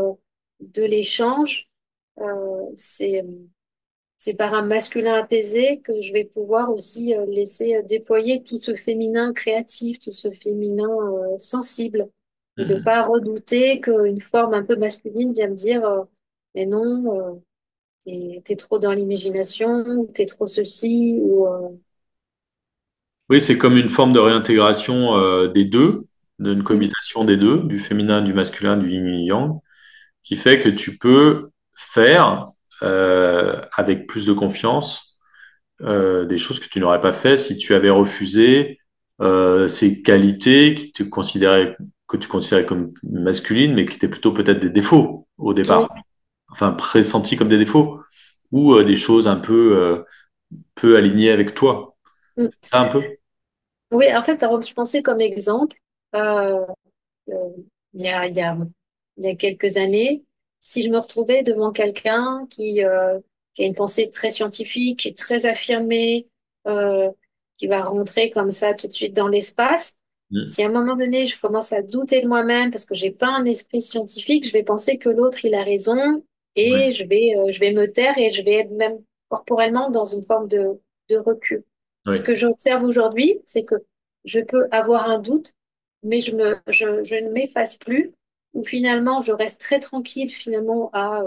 de l'échange, c'est par un masculin apaisé que je vais pouvoir aussi laisser déployer tout ce féminin créatif, tout ce féminin sensible, et de Mhm. pas redouter qu'une forme un peu masculine vienne me dire mais non, t'es trop dans l'imagination, ou t'es trop ceci, ou Oui, c'est comme une forme de réintégration des deux, d'une mm, cohabitation des deux, du féminin, du masculin, du yin et yang, qui fait que tu peux faire avec plus de confiance des choses que tu n'aurais pas fait si tu avais refusé ces qualités que tu considérais comme masculines, mais qui étaient plutôt peut-être des défauts au départ, oui, enfin pressentis comme des défauts, ou des choses un peu alignées avec toi. mm. C'est ça un peu? Oui, en fait, par exemple, je pensais comme exemple, euh, euh, il y a, il y a, il y a quelques années, si je me retrouvais devant quelqu'un qui a une pensée très scientifique, qui est très affirmée, euh, qui va rentrer comme ça tout de suite dans l'espace, Mm. si à un moment donné, je commence à douter de moi-même parce que j'ai pas un esprit scientifique, je vais penser que l'autre, il a raison Ouais, je vais me taire et je vais être même corporellement dans une forme de recul. Ce ouais. que j'observe aujourd'hui, c'est que je peux avoir un doute, mais je ne m'efface plus, ou finalement, je reste très tranquille finalement à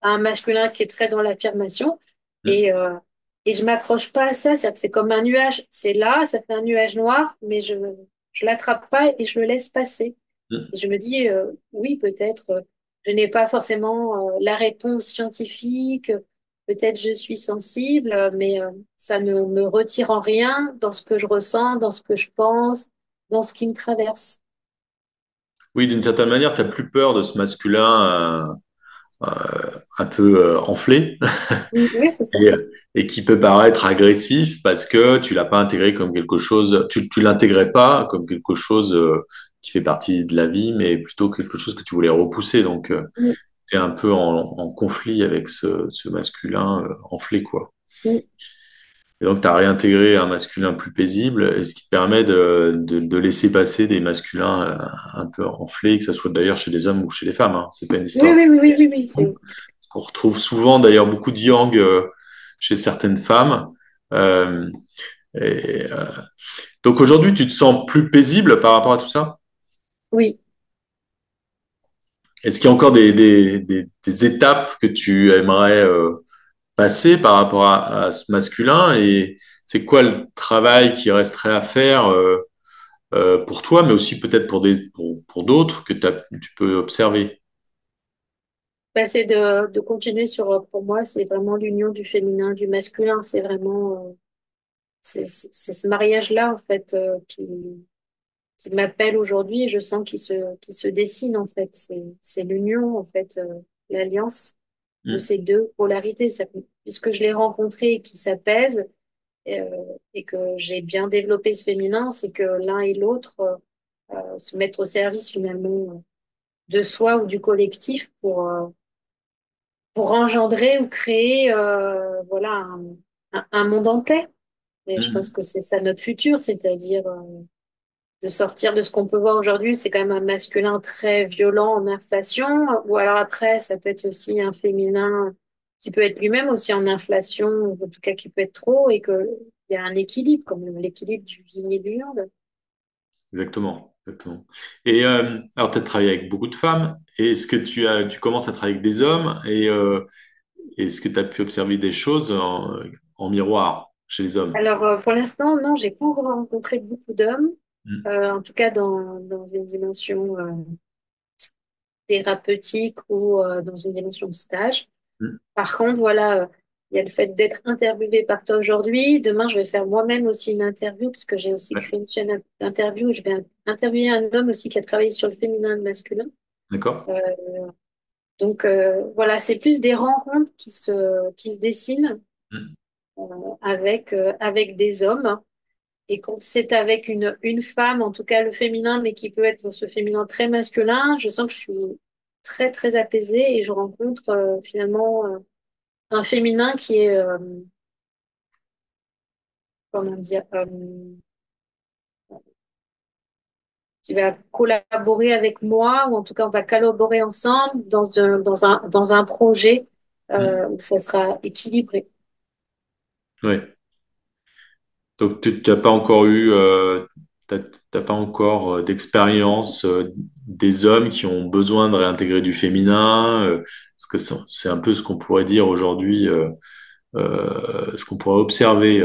un masculin qui est très dans l'affirmation Mm, et, euh, et je m'accroche pas à ça, c'est-à-dire que c'est comme un nuage, c'est là, ça fait un nuage noir, mais je l'attrape pas et je le laisse passer. mm. Et je me dis, oui, peut-être, je n'ai pas forcément la réponse scientifique, peut-être je suis sensible, mais ça ne me retire en rien dans ce que je ressens, dans ce que je pense, dans ce qui me traverse. Oui, d'une certaine manière, tu n'as plus peur de ce masculin un peu enflé Oui, c'est ça. et, et qui peut paraître agressif parce que tu l'as pas intégré comme quelque chose, tu l'intégrais pas comme quelque chose qui fait partie de la vie, mais plutôt quelque chose que tu voulais repousser. Donc, Mm, tu es un peu en conflit avec ce masculin enflé, quoi. mm. Et donc, tu as réintégré un masculin plus paisible, et ce qui te permet de laisser passer des masculins un peu enflés, que ce soit d'ailleurs chez les hommes ou chez les femmes. Hein. C'est pas une Oui, histoire. oui, oui, oui, oui, oui, c'est On retrouve souvent d'ailleurs beaucoup de yang chez certaines femmes. Euh, et, euh, donc aujourd'hui, tu te sens plus paisible par rapport à tout ça? oui. Est-ce qu'il y a encore des étapes que tu aimerais passer par rapport à ce masculin et c'est quoi le travail qui resterait à faire pour toi, mais aussi peut-être pour d'autres que tu peux observer? Bah, c'est de continuer sur, pour moi, c'est vraiment l'union du féminin, du masculin. C'est vraiment, c'est ce mariage-là, en fait, qui m'appelle aujourd'hui et je sens qu'il se dessine, en fait. C'est l'union, en fait, l'alliance de Mm, ces deux polarités. Puisque je l'ai rencontré et qui s'apaise euh, et que j'ai bien développé ce féminin, c'est que l'un et l'autre se mettent au service, finalement, de soi ou du collectif pour engendrer ou créer voilà, un monde en paix. Et je pense mm. que c'est ça notre futur, c'est-à-dire de sortir de ce qu'on peut voir aujourd'hui. C'est quand même un masculin très violent en inflation, ou alors après, ça peut être aussi un féminin qui peut être lui-même aussi en inflation, ou en tout cas qui peut être trop, et qu'il y a un équilibre, comme l'équilibre du yin et du yang. Exactement, exactement. Et alors, tu as travaillé avec beaucoup de femmes. Et est-ce que tu commences à travailler avec des hommes et est-ce que tu as pu observer des choses en miroir chez les hommes? Alors, pour l'instant, non, j'ai pas encore rencontré beaucoup d'hommes, Mm, en tout cas dans une dimension thérapeutique ou dans une dimension de stage. mm. Par contre, voilà, il y a le fait d'être interviewé par toi aujourd'hui. Demain, je vais faire moi-même aussi une interview parce que j'ai aussi Ouais, créé une chaîne d'interview où je vais interviewer un homme aussi qui a travaillé sur le féminin et le masculin. d'accord. Euh, donc voilà, c'est plus des rencontres qui se dessinent Mm, avec des hommes. Et quand c'est avec une femme, en tout cas le féminin, mais qui peut être dans ce féminin très masculin, je sens que je suis très, très apaisée et je rencontre finalement un féminin qui est, comment dire, qui va collaborer avec moi, ou en tout cas on va collaborer ensemble dans un projet mm. où ça sera équilibré. Ouais. Donc, tu n'as pas encore eu, t'as pas encore d'expérience des hommes qui ont besoin de réintégrer du féminin, parce que c'est un peu ce qu'on pourrait dire aujourd'hui, ce qu'on pourrait observer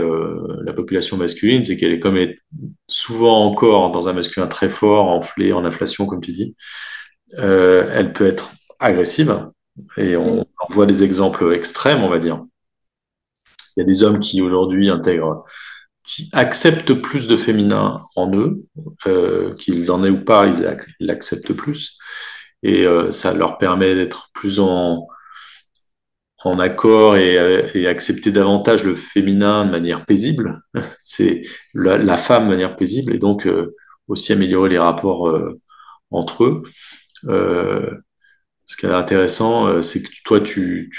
la population masculine, c'est qu'elle est comme elle est souvent encore dans un masculin très fort, enflé, en inflation, comme tu dis. Elle peut être agressive, et Mm, on voit des exemples extrêmes, on va dire. Il y a des hommes qui aujourd'hui intègrent qui acceptent plus de féminin en eux, qu'ils en aient ou pas, ils l'acceptent plus. Et ça leur permet d'être plus en accord et accepter davantage le féminin de manière paisible. C'est la femme de manière paisible et donc aussi améliorer les rapports entre eux. Euh, Ce qui est intéressant, c'est que toi, tu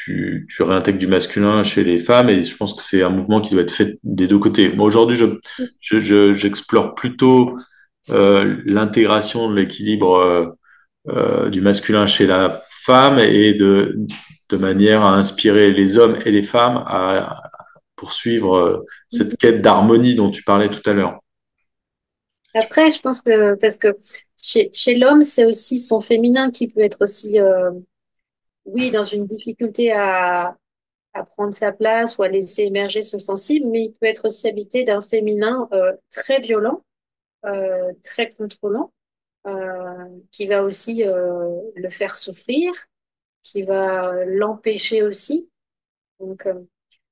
réintègres du masculin chez les femmes et je pense que c'est un mouvement qui doit être fait des deux côtés. Moi, aujourd'hui, j'explore plutôt l'intégration de l'équilibre du masculin chez la femme et de manière à inspirer les hommes et les femmes à poursuivre cette quête d'harmonie dont tu parlais tout à l'heure. Après, je pense que, parce que chez l'homme, c'est aussi son féminin qui peut être aussi, oui, dans une difficulté à prendre sa place ou à laisser émerger son sensible, mais il peut être aussi habité d'un féminin très violent, très contrôlant, qui va aussi le faire souffrir, qui va l'empêcher aussi. Donc,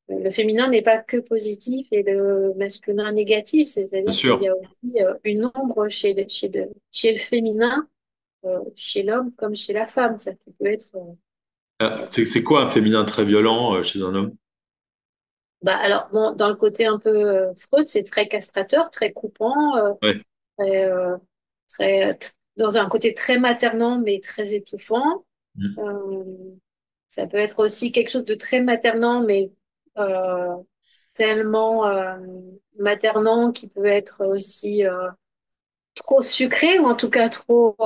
le féminin n'est pas que positif et le masculin négatif, Bien c'est-à-dire qu'il y sûr. a aussi une ombre chez le féminin, chez l'homme comme chez la femme. Ça peut être. C'est quoi un féminin très violent chez un homme? Bah, alors, bon, dans le côté un peu Freud, c'est très castrateur, très coupant, Ouais. très, dans un côté très maternant, mais très étouffant. Mm. Euh, Ça peut être aussi quelque chose de très maternant, mais euh, tellement maternant qui peut être aussi trop sucré ou en tout cas trop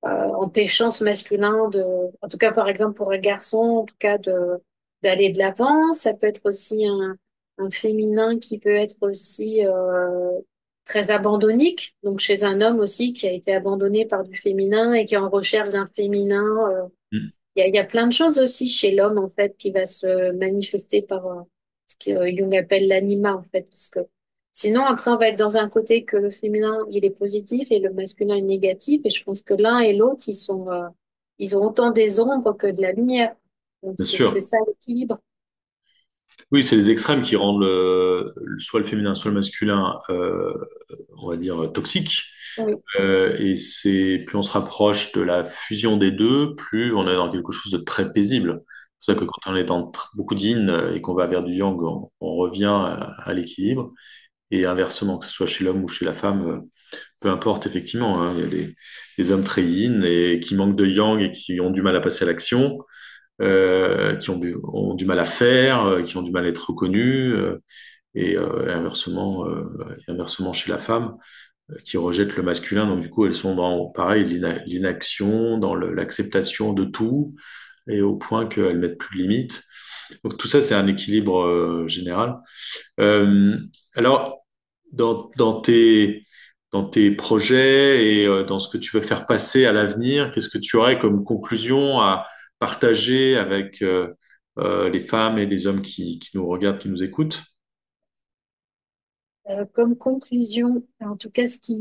empêchant ce masculin de, en tout cas par exemple pour un garçon, en tout cas de d'aller de l'avant. Ça peut être aussi un féminin qui peut être aussi très abandonnique, donc chez un homme aussi qui a été abandonné par du féminin et qui est en recherche d'un féminin. Mm. Il y a plein de choses aussi chez l'homme, en fait, qui va se manifester par ce que Jung appelle l'anima, en fait. Parce que sinon, après, on va être dans un côté que le féminin, il est positif et le masculin est négatif. Et je pense que l'un et l'autre, ils ont autant des ombres que de la lumière. Donc, Bien c'est sûr. ça l'équilibre. Oui, c'est les extrêmes qui rendent soit le féminin, soit le masculin, on va dire, toxique. Oui. Et c'est plus on se rapproche de la fusion des deux, plus on est dans quelque chose de très paisible. C'est pour ça que quand on est dans beaucoup d'yin et qu'on va vers du yang, on revient à l'équilibre. Et inversement, que ce soit chez l'homme ou chez la femme, peu importe, effectivement, hein, il y a des hommes très yin et qui manquent de yang et qui ont du mal à passer à l'action, ont du mal à faire, qui ont du mal à être reconnus, et inversement chez la femme qui rejettent le masculin. Donc, du coup, elles sont dans, pareil, l'inaction, dans l'acceptation de tout, et au point qu'elles mettent plus de limites. Donc, tout ça, c'est un équilibre général. Euh, alors, dans tes projets et dans ce que tu veux faire passer à l'avenir, qu'est-ce que tu aurais comme conclusion à partager avec les femmes et les hommes qui nous regardent, qui nous écoutent? Comme conclusion, en tout cas, qui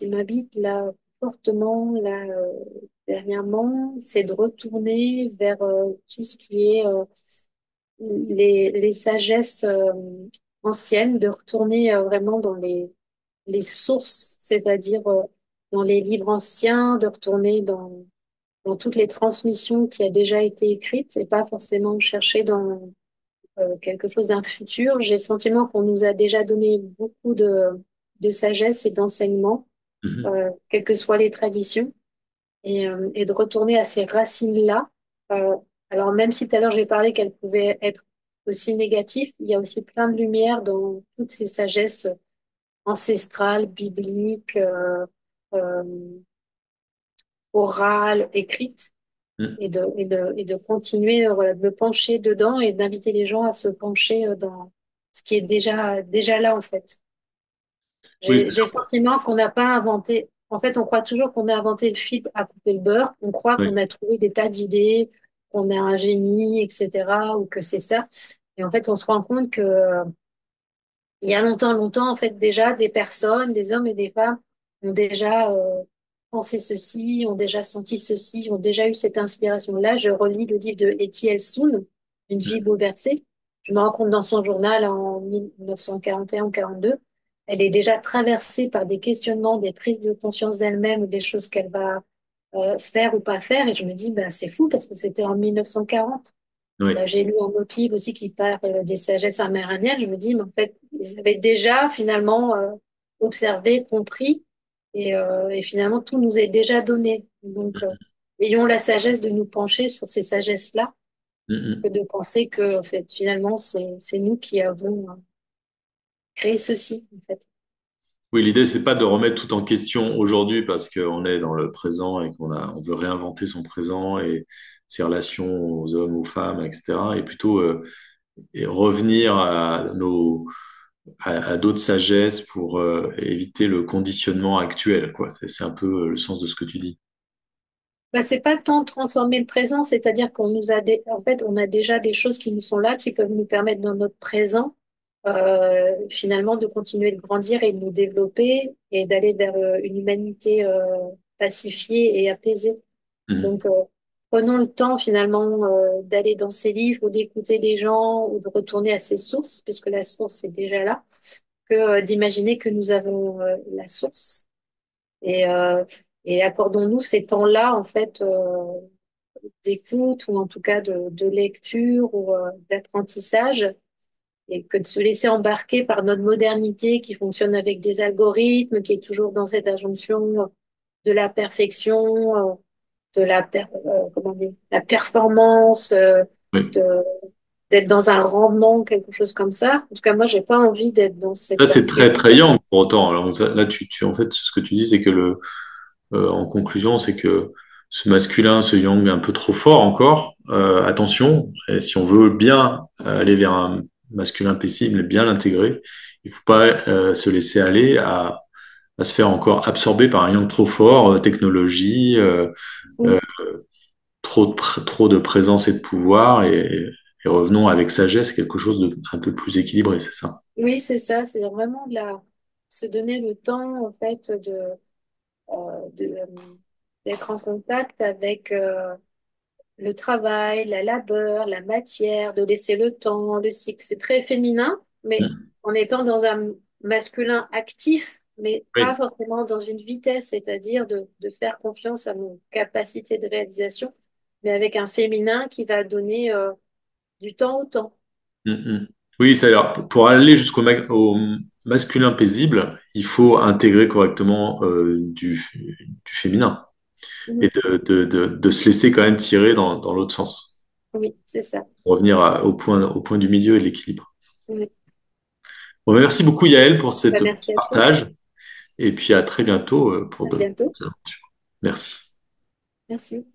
m'habite là fortement là dernièrement, c'est de retourner vers tout ce qui est les sagesses anciennes, de retourner vraiment dans les sources, c'est-à-dire dans les livres anciens, de retourner dans toutes les transmissions qui a déjà été écrites, et pas forcément chercher dans quelque chose d'un futur. J'ai le sentiment qu'on nous a déjà donné beaucoup de sagesse et d'enseignement, Mhm. quelles que soient les traditions, et de retourner à ces racines-là. Euh, alors même si tout à l'heure j'ai parlé qu'elles pouvaient être aussi négatives, il y a aussi plein de lumière dans toutes ces sagesses ancestrales, bibliques, euh, orales, écrites, Mhm. et de continuer, voilà, de me pencher dedans et d'inviter les gens à se pencher dans ce qui est déjà là, en fait. Oui, J'ai le sentiment qu'on n'a pas inventé. En fait, on croit toujours qu'on a inventé le fil à couper le beurre. On croit oui. qu'on a trouvé des tas d'idées, qu'on a un génie, etc., ou que c'est ça. Et en fait, on se rend compte que il y a longtemps, longtemps, en fait, déjà, des personnes, des hommes et des femmes ont déjà pensé ceci, ont déjà senti ceci, ont déjà eu cette inspiration-là. Je relis le livre de Etty Elstoun, Une vie bouleversée. Je me rends compte dans son journal en 1941 ou 42, elle est déjà traversée par des questionnements, des prises de conscience d'elle-même, des choses qu'elle va faire ou pas faire. Et je me dis, ben, c'est fou parce que c'était en 1940. Oui. Là, j'ai lu un autre livre aussi qui parle des sagesses amérindiennes. Je me dis, mais en fait, ils avaient déjà finalement observé, compris, et finalement, tout nous est déjà donné. Donc, ayons la sagesse de nous pencher sur ces sagesses-là, que Mhm. de penser que, en fait, finalement, c'est nous qui avons créé ceci, en fait. Oui, l'idée, c'est pas de remettre tout en question aujourd'hui parce qu'on est dans le présent et on veut réinventer son présent et ses relations aux hommes, aux femmes, etc. Et plutôt et revenir à d'autres sagesses pour éviter le conditionnement actuel, quoi. C'est un peu le sens de ce que tu dis. Bah, c'est pas tant transformer le présent, c'est-à-dire qu'on nous a en fait, on a déjà des choses qui nous sont là, qui peuvent nous permettre dans notre présent, finalement, de continuer de grandir et de nous développer et d'aller vers une humanité pacifiée et apaisée. Mhm. Donc, prenons le temps finalement d'aller dans ces livres ou d'écouter des gens ou de retourner à ces sources, puisque la source est déjà là, que d'imaginer que nous avons la source. Et, euh, et accordons-nous ces temps-là, en fait, d'écoute ou en tout cas de lecture ou d'apprentissage, et que de se laisser embarquer par notre modernité qui fonctionne avec des algorithmes, qui est toujours dans cette injonction de la perfection, comment dire, la performance, Oui. de, d'être dans un rendement, quelque chose comme ça. En tout cas, moi, j'ai pas envie d'être dans Là, cette c'est très, très perpétuelle. yang pour autant. Alors, là, en fait, ce que tu dis, c'est que en conclusion, c'est que ce masculin, ce yang est un peu trop fort encore. Attention, et si on veut bien aller vers un masculin paisible et bien l'intégrer, il faut pas se laisser aller à se faire encore absorber par un yang trop fort, technologie, euh, Oui, trop de présence et de pouvoir, et revenons avec sagesse, quelque chose de un peu plus équilibré, c'est ça. oui, c'est ça. C'est vraiment se donner le temps, en fait, d'être en contact avec le travail, la labeur, la matière, de laisser le temps, le cycle. C'est très féminin, mais Mm. en étant dans un masculin actif, mais pas Oui. forcément dans une vitesse, c'est-à-dire de faire confiance à nos capacités de réalisation, mais avec un féminin qui va donner du temps au temps. Mm, mm. Oui, c'est alors pour aller au masculin paisible, il faut intégrer correctement du féminin et Mhm. de se laisser quand même tirer dans l'autre sens, Oui, c'est ça. revenir au point du milieu et de l'équilibre. Oui. Bon, ben, merci beaucoup Yael pour Bah, cette merci petit à toi. partage et puis à très bientôt pour À de bientôt. aventures. Merci. Merci.